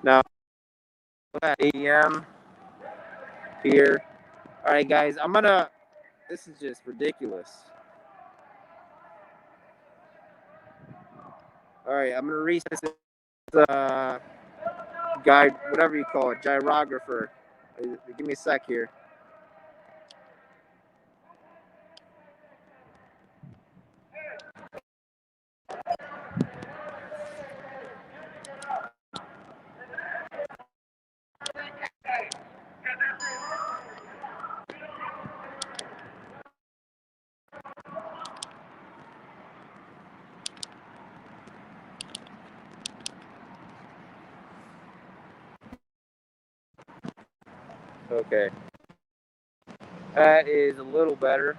Now, at 8 a.m. here. All right, guys, this is just ridiculous. All right, I'm gonna reset this guide, whatever you call it, gyrographer. Give me a sec here. Okay. That is a little better.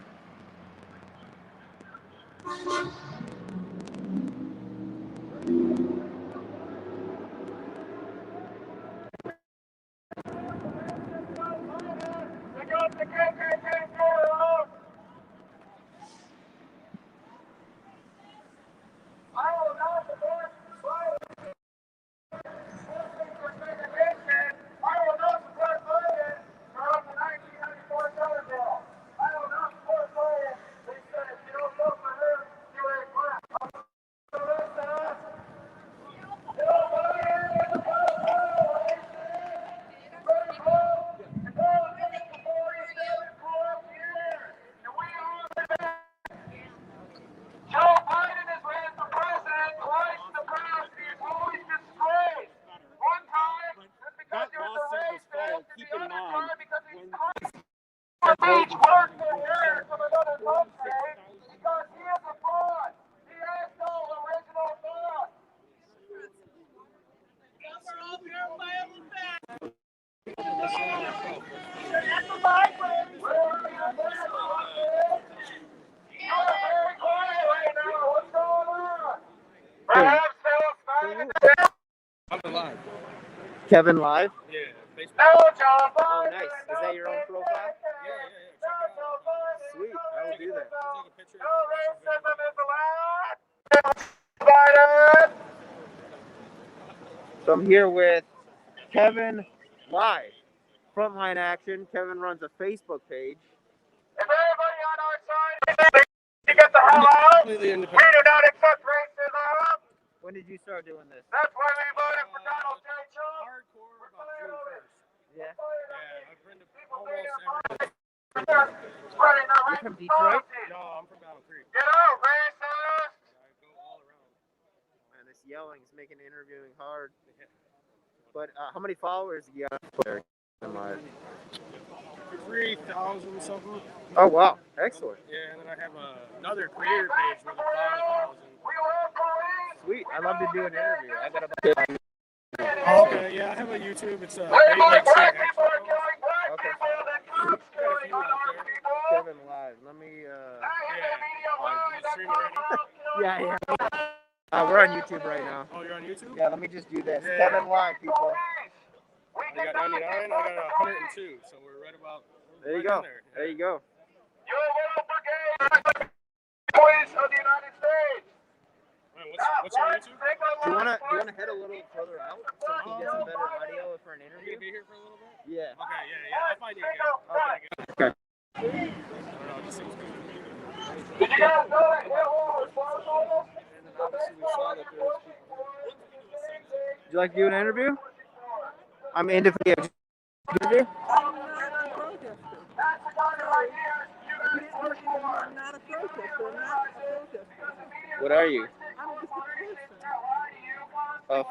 I'm alive. Kevin Live? Yeah, Facebook. Oh, nice. Is that your own profile? Yeah. Check it out. Sweet. I will do that. Take a picture of So I'm here with Kevin Live. Frontline Action. Kevin runs a Facebook page. If everybody on our side to get the hell out, completely we independent. do not accept racism. When did you start doing this? That's why we voted for Donald J. Trump. Hardcore about June 1st. Yeah. Yeah, I've been to almost every. Spreading the You're from Detroit? No, I'm from Battle Creek. Get out, racist! I go all around. Man, this yelling is making interviewing hard. But how many followers do you have there? 3,000 something. Oh, wow. Excellent. Yeah, and then I have another career page with 5,000. Sweet. I'd love to do an interview. I got about Oh, okay, yeah, I have a YouTube. It's a Great Lakes State Action. Okay. Got a few out there. Kevin Live. Let me. Yeah. Streaming right now. Yeah. We're on YouTube right now. Oh, you're on YouTube? Yeah. Let me just do this. Yeah. Kevin Live, people. I got 99. I got 102. So we're right about. There you right go. in there. There you go. Your little brigade, police of the United States. Man, what's your YouTube? Do you wanna head a little further out so we can get some better audio for an You interview? gonna be here for a little bit? Yeah. Okay, yeah. I'll find you again. Okay. I don't know. It just seems good. Did you guys know that Hitler was responsible? And then obviously we saw that there was people. Would you like to do an interview? I'm independent. Interview? I'm not a protester. I'm not a protester. What are you? I'm just a person. Oh,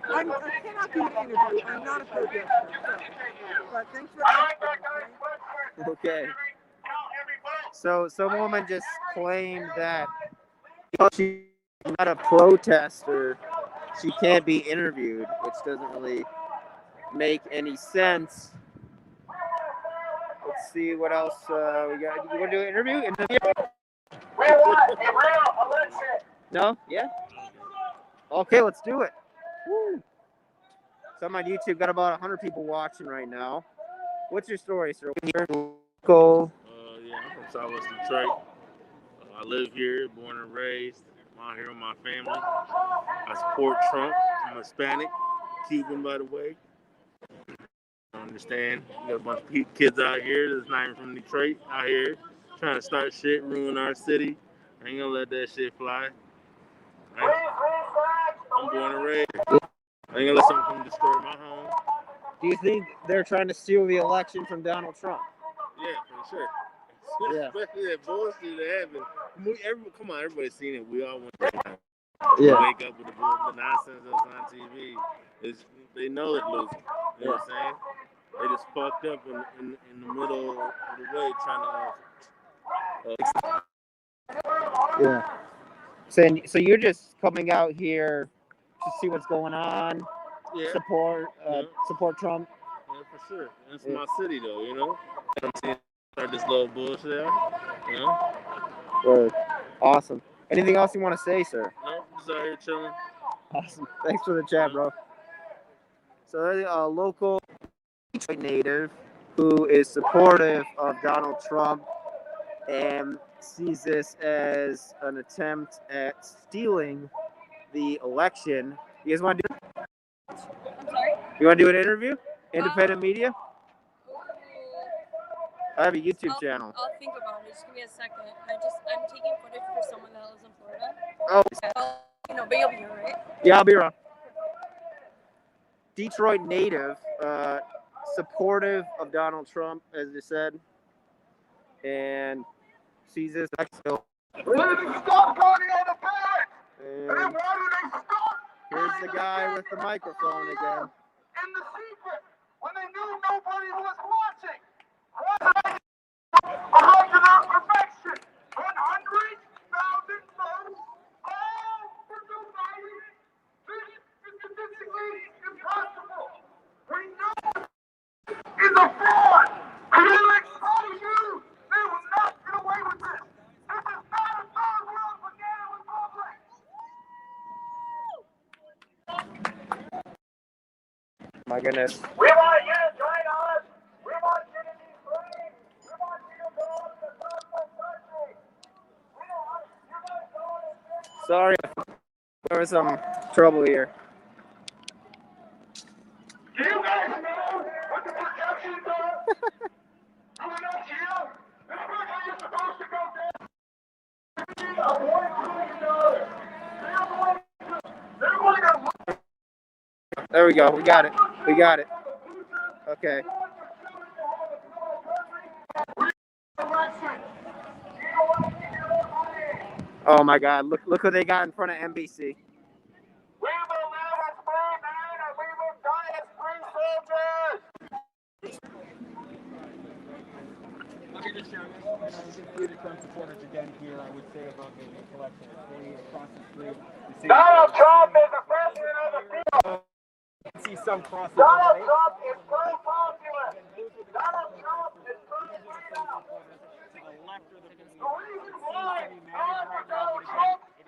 I cannot be an interview. I'm not a protester. But thanks for asking. okay. So some woman just claimed that because she's not a protester, she can't be interviewed, which doesn't really make any sense. Let's see what else we got. You want to do an interview? We want a real election. No? Yeah? Okay, let's do it. Woo. So I'm on YouTube. Got about 100 people watching right now. What's your story, sir? Local. Yeah, I'm from Southwest Detroit. I live here, born and raised. I'm out here with my family. I support Trump. I'm Hispanic, Cuban, by the way. I understand. You got a bunch of kids out here that's not even from Detroit out here trying to start shit, ruin our city. I ain't gonna let that shit fly. I'm born and raised. I ain't gonna let someone come destroy my home. Do you think they're trying to steal the election from Donald Trump? Yeah, for sure. Yeah. Especially that bullshit that happened. Come on, everybody's seen it. We all went down. Yeah. Wake up with the nonsense that's on TV. They know it losing. You know what I'm saying? They just fucked up in the middle of the way trying to. Yeah. So you're just coming out here to see what's going on, Yeah. support Trump. Yeah, for sure. It's my city, though, you know? I'm seeing start this little bullshit out, you know? Word. Awesome. Anything else you want to say, sir? No, just out here chilling. Awesome. Thanks for the chat, bro. So there's a local native who is supportive of Donald Trump and sees this as an attempt at stealing the election. You guys want to do? I'm sorry? You want to do an interview? Independent media? I have a YouTube channel. I'll think about it. Just give me a second. I'm taking footage for someone that lives in Florida. Oh. But you'll be here, right? Yeah, I'll be around. Detroit native, supportive of Donald Trump, as you said, and sees this still. When did they stop voting on the ballot? And then And why do they stop? here's the guy with the microphone again. In the secret, when they knew nobody was watching. Under their perfection. 100,000 votes. All for Joe Biden. This is statistically impossible. We know is a fraud. We will expose you. They will not get away with this. This is not a third world banana republic. My goodness. We want you to join us. We want you to be free. We want you to go to the Commonwealth country. We don't want you guys going to Sorry, there was some trouble here. Do you guys know what the protections are? Coming up here, this is how you're supposed to go down. There we go. We got it. We got it. Okay. Oh my God! Look who they got in front of NBC. We will live as free men and we will die as free soldiers. Let me just share this. Included Trump supporters again here, I would say, about the collection. They across the street. Donald Trump is the president of the field. See some crossing. Donald Trump is very popular. Donald Trump is very popular. To the left or the The reason why Donald Trump is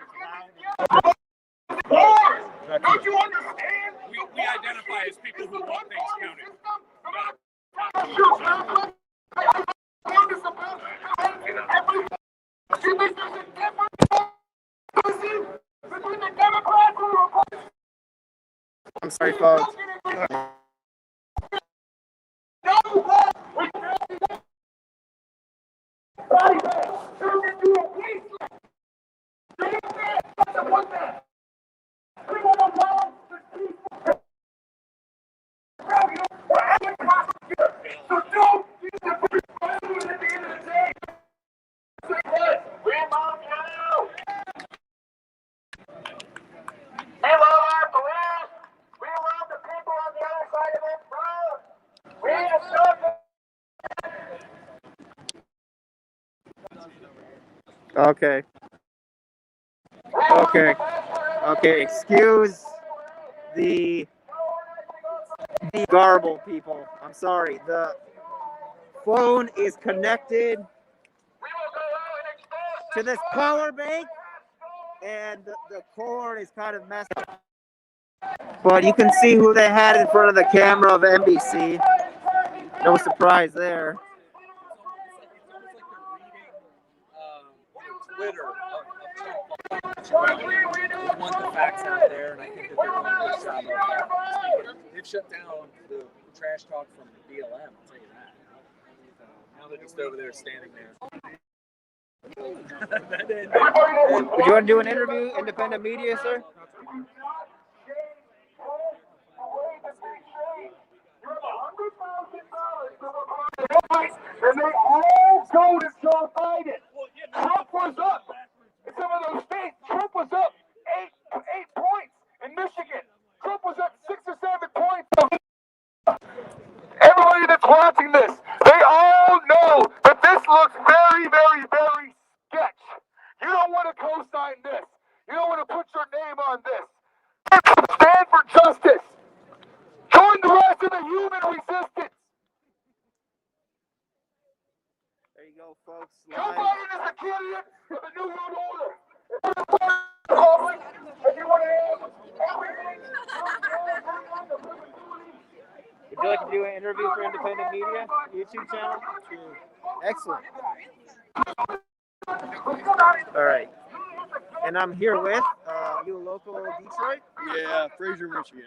don't you understand? We identify as people who want things counted. I'm sorry, folks. We love our police. We love the people on the other side of this road. We need to stop it. Okay. Okay. Okay. Excuse the garble, people. I'm sorry. The phone is connected to this power bank, and the cord is kind of messed up. But you can see who they had in front of the camera of NBC. No surprise there. Twitter they want the facts out there, and I think that they're doing a good job of that. They've shut down the trash talk from BLM, I'll tell you that. Now they're just over there standing there. Would you want to do an interview, independent media, sir? And they all go to Joe Biden. Trump was up. In some of those states, Trump was up eight points. In Michigan, Trump was up 6 or 7 points. Everybody that's watching this, they all know that this looks very, very, very sketch. You don't want to co-sign this. You don't want to put your name on this. Stand for justice. Join the rest of the human resistance. There you go, folks. Joe Live. Biden is the candidate of the New World Order. If you want to have everything, Would you like to do an interview for independent media YouTube channel? Excellent. All right. And I'm here with you local Detroit? Yeah, Fraser, Michigan.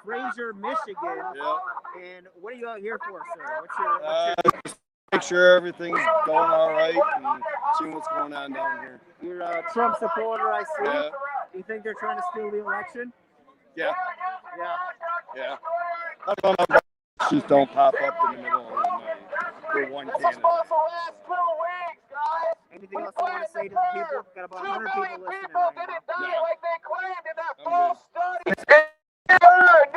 Fraser, Michigan. Yeah. And what are you out here for, sir? What's your Just make sure everything's going all right and seeing what's going on down here. You're a Trump supporter, I see. Yeah. Do you think they're trying to steal the election? Yeah. Yeah. Yeah. Just don't pop up in the middle of the night for one candidate. Anything else you want to say to the people? Got about 100 people listening right didn't now. die like they claimed in that I'm false study.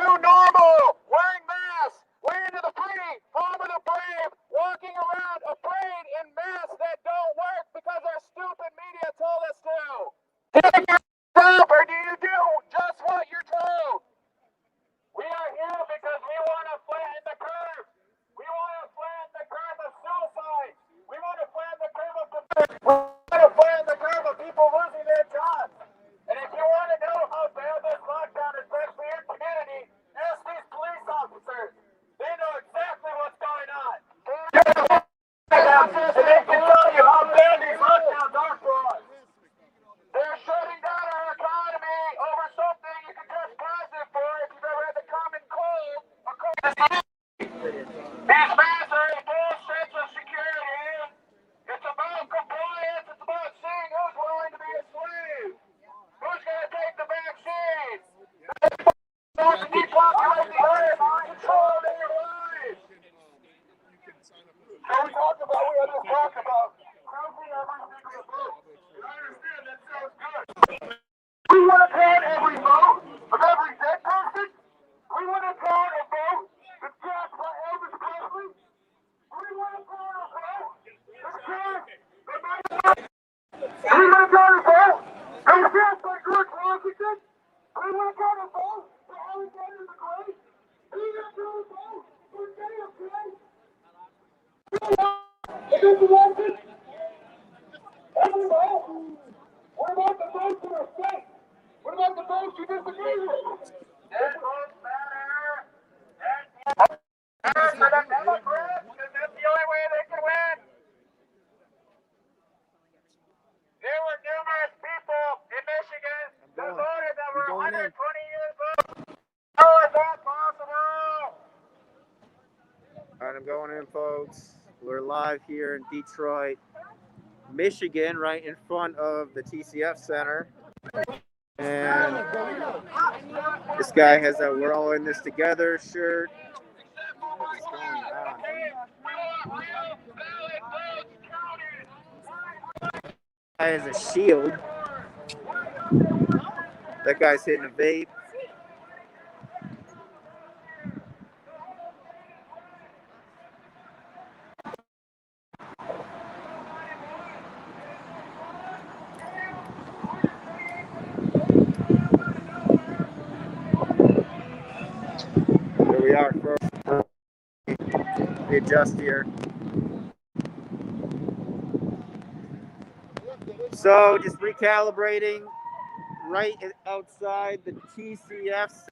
New normal, wearing masks, way into the free, home of the brave, walking around afraid in masks that don't work because our stupid media told us to. Take yourself, or do you do just what you're told? We are here because we want to flatten the curve. We want to flatten the curve of suicide. We want to flatten the curve of people losing their jobs. These masks are a false sense of security. It's about compliance. It's about seeing who's willing to be a slave. Who's going to take the vaccine? Who's to depopulate the earth and control their lives? So we have to talk about counting every single vote. And I understand that sounds good. We want to count every vote of every dead person. We want to count a vote that's cast by Elvis Presley. We want to count a vote that's cast by we want to count a vote that was cast by George Washington. We want to count a vote for Alexander the Great. We want to count a vote for JFK. This is elected. Every vote. What about the votes that are fake? What about the votes you disagree with? Dead votes matter. Matter for the Democrats because that's the only way they can win. There were numerous people in Michigan that voted that were 120 years old. How is that possible? All right, I'm going in, folks. We're live here in Detroit, Michigan, right in front of the TCF Center. And this guy has a "We're all in this together" shirt. What is going on? Guy has a shield. That guy's hitting a vape. Here we are, folks. We adjust here. So just recalibrating right outside the TCF.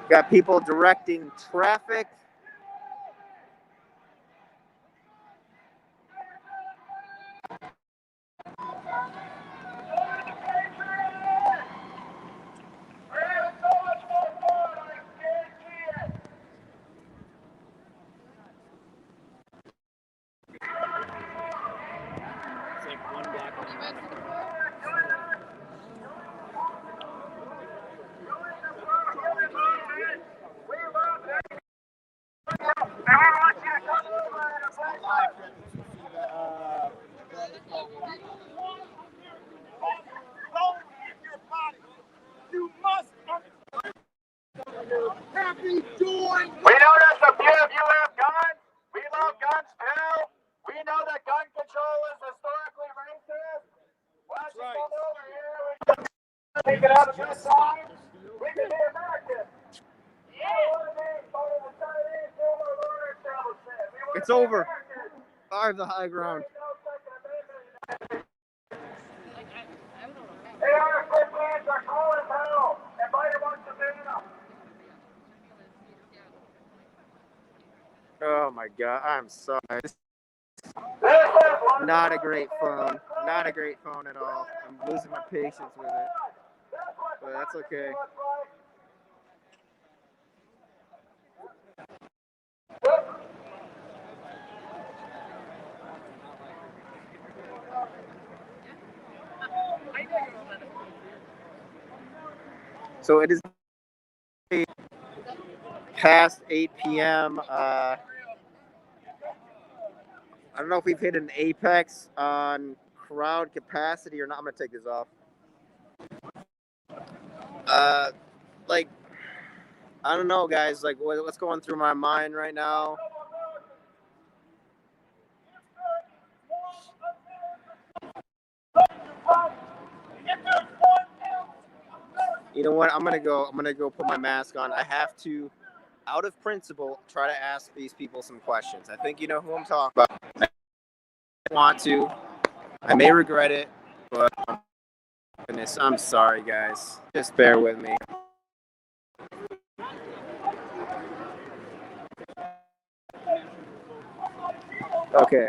Got people directing traffic. We notice a few of you have guns. We love guns too. We know that gun control is historically racist. Why don't you come over here? We can have a good time. We can be American. It's over. I have the high ground. AR-15s are cool as hell, and Biden wants to ban them. Oh my God, I'm sorry. Not a great phone. Not a great phone at all. I'm losing my patience with it. But that's okay. So it is past 8 p.m. I don't know if we've hit an apex on crowd capacity or not. I'm gonna take this off. Like, I don't know, guys. Like, what's going through my mind right now? You know what? I'm gonna go put my mask on. I have to, out of principle, try to ask these people some questions. I think you know who I'm talking about. I want to. I may regret it, but goodness, I'm sorry, guys. Just bear with me. Okay.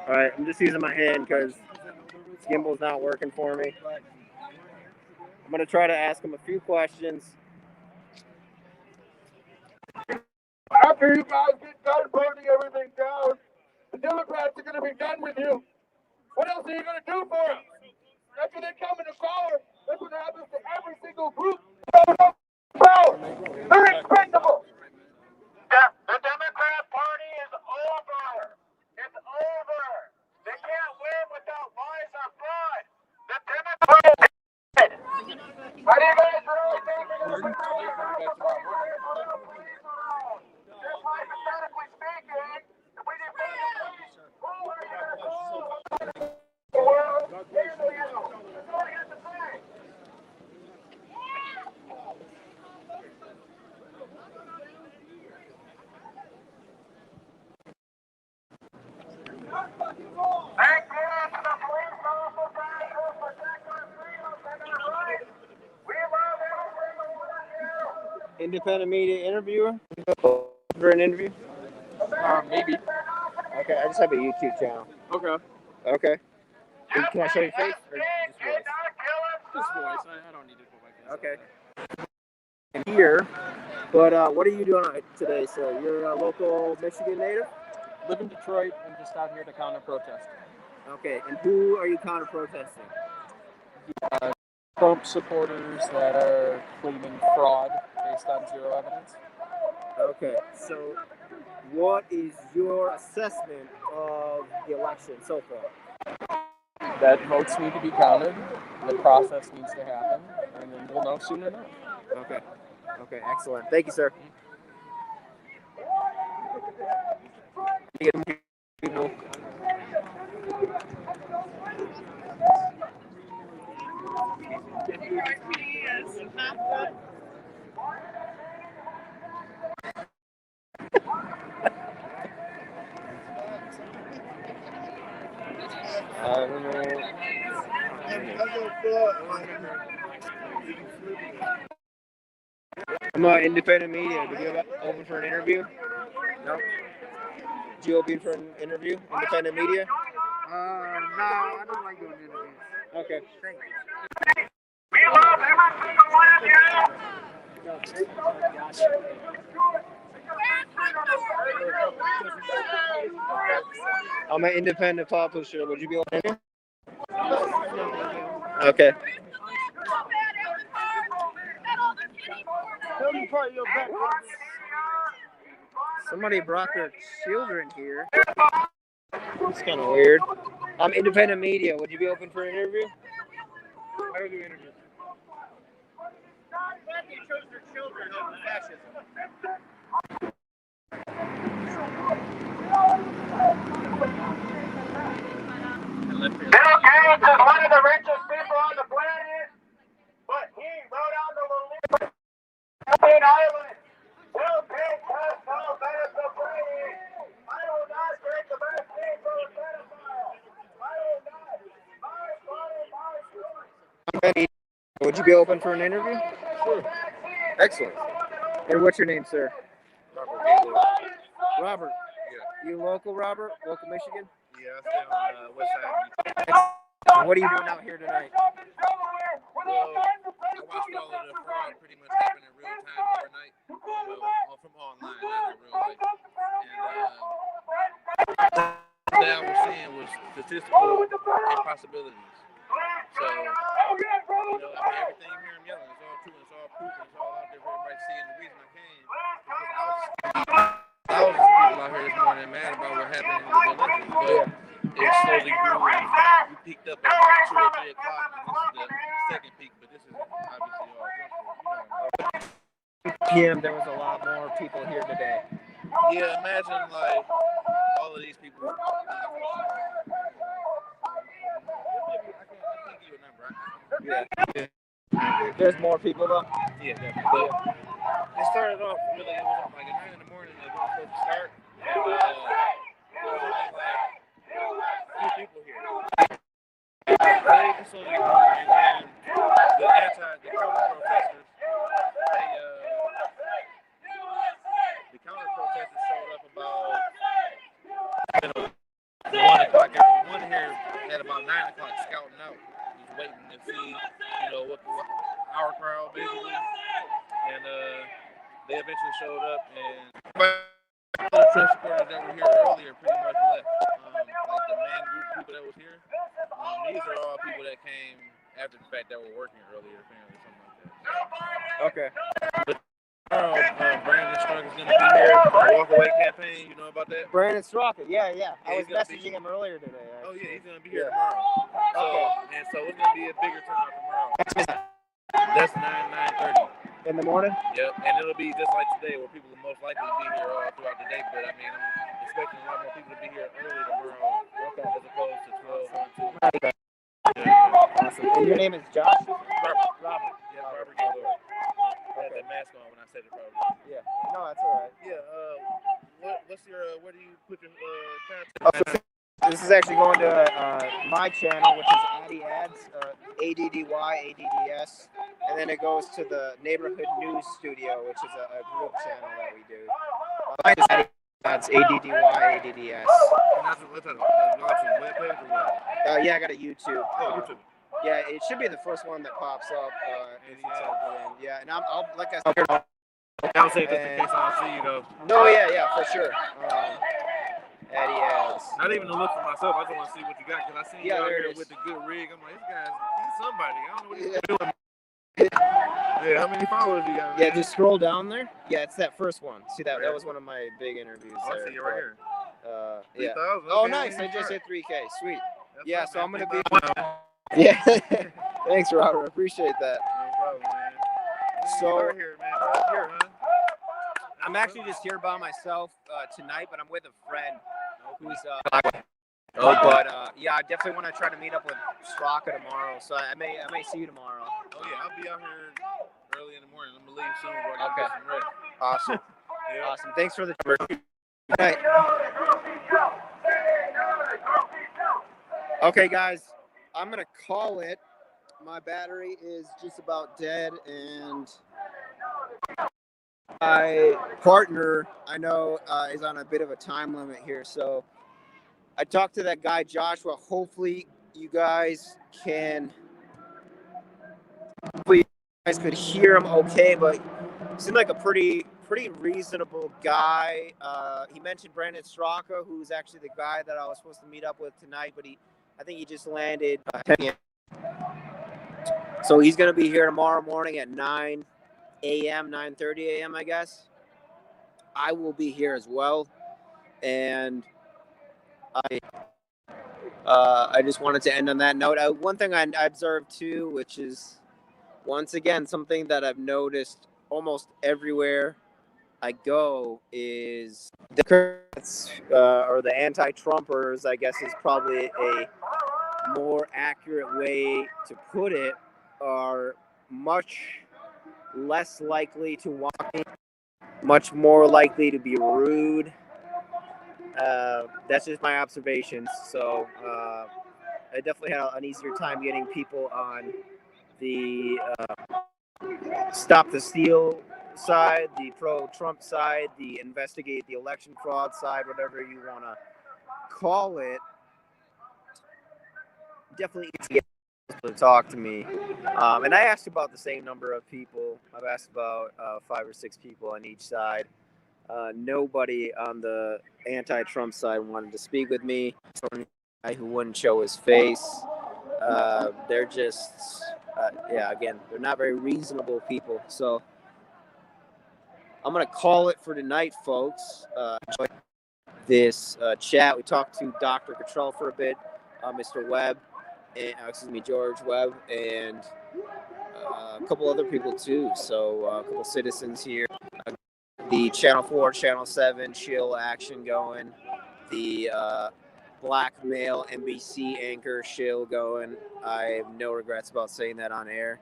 All right, I'm just using my hand because this gimbal's not working for me. I'm gonna try to ask him a few questions. After you guys get done voting everything down, the Democrats are going to be done with you. What else are you going to do for us? After they come into power, that's what happens to every single group. They're expendable. The Democrat Party is over. It's over. They can't win without lies or fraud. The Democrats are dead. How do you guys really think they're going to be just hypothetically speaking, if we defend the police, who are you going to vote? Well, here's the deal. That's all I got to say. Thank you to the police officers who protect our freedoms and our rights. We love every single one of you. Independent media interviewer for an interview. Maybe. Okay, I just have a YouTube channel. Okay. Okay. Can I show your face or just voice? Just voice. I don't need to put my face. Okay. I'm here, but what are you doing today, sir? You're a local Michigan native? Live in Detroit. I'm just out here to counter protest. Okay, and who are you counter protesting? Trump supporters that are claiming fraud based on zero evidence. Okay, so what is your assessment of the election so far? That votes need to be counted. The process needs to happen, and then we'll know soon enough. Okay. Okay, excellent. Thank you, sir. People. I don't know. I'm independent media. Did you open for an interview? No. Did you open for an interview? Independent media? No, I don't like doing interviews. Okay. Thank you. We love every single one of you. I'm an independent publisher. Would you be open? Okay. Somebody brought their children here. It's kind of weird. I'm independent media. Would you be open for an interview? I don't do interviews. You chose your children over fascism. Bill Gates is one of the richest people on the planet, but he wrote on the island. Bill Gates has no medical training. I will not drink the vaccine for a pedophile. I will not. My body, my choice. Would you be open for an interview? Sure. Excellent. And what's your name, sir? Robert. Yeah. You local, Robert? Local Michigan? Yeah, I stay on the west side. What are you doing out here tonight? Well, I watched all of the fraud pretty much happen in real time overnight. All from online, not in real life. And now we're statistical impossibilities. So, everything you hear him yelling, it's all true, it's all proof, and it's all out there for everybody to see. And the reason I came is because I was thousands of people out here this morning mad about what happened with the election, but it slowly grew and we peaked up at like 2 or 3 o'clock, and this is the second peak, but this is obviously all Trump. PM, there was a lot more people here today. Yeah, imagine like all of these people. I can't give you a number. Yeah. There's more people though? Yeah, definitely. But it started off really, it was like at 9 in the morning that we were supposed to start. And there was only like a few people here. They slowly grew, and then the counter protesters, the counter protesters showed up about 1 o'clock. Everyone here at about 9 o'clock scouting out, just waiting to see, what our crowd basically. And they eventually showed up, and the Trump supporters that were here earlier pretty much left. Like the main group of people that was here, these are all people that came after the fact that were working earlier, apparently, something like that. Okay. But Brandon Strunk is going to be here for the walk-away campaign. You know about that? Brandon Straka, yeah. I was messaging him earlier today. Actually. Oh, yeah, he's going to be here tomorrow. So it's going to be a bigger turnout tomorrow. That's 9:30. In the morning? Yep, and it'll be just like today where people will most likely be here all throughout the day. But I mean, I'm expecting a lot more people to be here early tomorrow as opposed to 12 or 2. Awesome. And your name is Josh? Robert. Yeah, Robert Gaylord. I had that mask on when I said it probably. Yeah. No, that's all right. Yeah, what's your, where do you put your content? This is actually going to my channel, which is Addy Ads, ADDYADDS, and then it goes to the Neighborhood News Studio, which is a group channel that we do. Mine is Addy Ads, ADDYADDS. Yeah, I got a YouTube. YouTube. Yeah, it should be the first one that pops up. Yeah, and I'll like I said. I'll say just in case I'll see you though. No, yeah, for sure. Addy Ads. Not even to look for myself. I just want to see what you got because I seen you out here with the good rig. I'm like, he's somebody. I don't know what he's doing. Yeah, how many followers you got? Man? Yeah, just scroll down there. Yeah, it's that first one. See that? That was one of my big interviews. I see you right here. Yeah. 3,000. Oh, nice. I just hit 3K. Sweet. That's so I'm gonna be. 3,000. Yeah. Thanks, Robert. Appreciate that. No problem, man. So. Right here, man. Right here, man. I'm actually just here by myself tonight, but I'm with a friend who's but yeah, I definitely want to try to meet up with Straka tomorrow. So I may see you tomorrow. Oh yeah, I'll be out here early in the morning. I'm gonna leave soon. Okay. Awesome. Yeah. Awesome. Thanks for the tour. Good night. Okay, guys, I'm gonna call it. My battery is just about dead, and my partner, I know, is on a bit of a time limit here. So I talked to that guy, Joshua. Hopefully you guys could hear him okay, but he seemed like a pretty reasonable guy. He mentioned Brandon Straka, who's actually the guy that I was supposed to meet up with tonight, but I think he just landed 10 a.m. So he's going to be here tomorrow morning at 9 a.m., 9:30 a.m., I guess. I will be here as well. And I just wanted to end on that note. One thing I observed too, which is once again something that I've noticed almost everywhere I go, is the Democrats or the anti-Trumpers, I guess is probably a more accurate way to put it, are much less likely to walk in, much more likely to be rude. That's just my observations. So I definitely had an easier time getting people on the Stop the Steal side, the pro-Trump side, the investigate the election fraud side, whatever you want to call it. Definitely easy to get people to talk to me. And I asked about the same number of people. I've asked about 5 or 6 people on each side. Nobody on the anti-Trump side wanted to speak with me. guy who wouldn't show his face. They're just, again, they're not very reasonable people. So I'm going to call it for tonight, folks. Enjoy this chat. We talked to Dr. Cottrell for a bit, Mr. Webb, and George Webb, and a couple other people too. So a couple citizens here. The Channel 4, Channel 7 chill action going. The black male NBC anchor shill going. I have no regrets about saying that on air.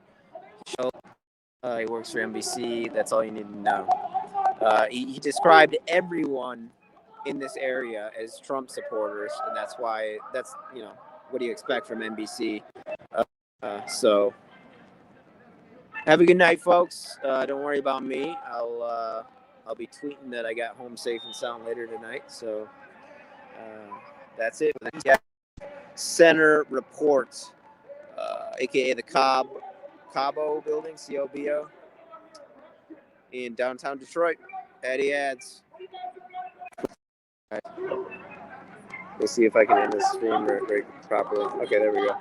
He works for NBC. That's all you need to know. He described everyone in this area as Trump supporters, and that's why what do you expect from NBC? So have a good night, folks. Don't worry about me. I'll be tweeting that I got home safe and sound later tonight. So that's it. Center reports, aka the Cabo building, COBO, in downtown Detroit. Eddie Ads. Right. Let's see if I can end this stream right properly. Okay, there we go.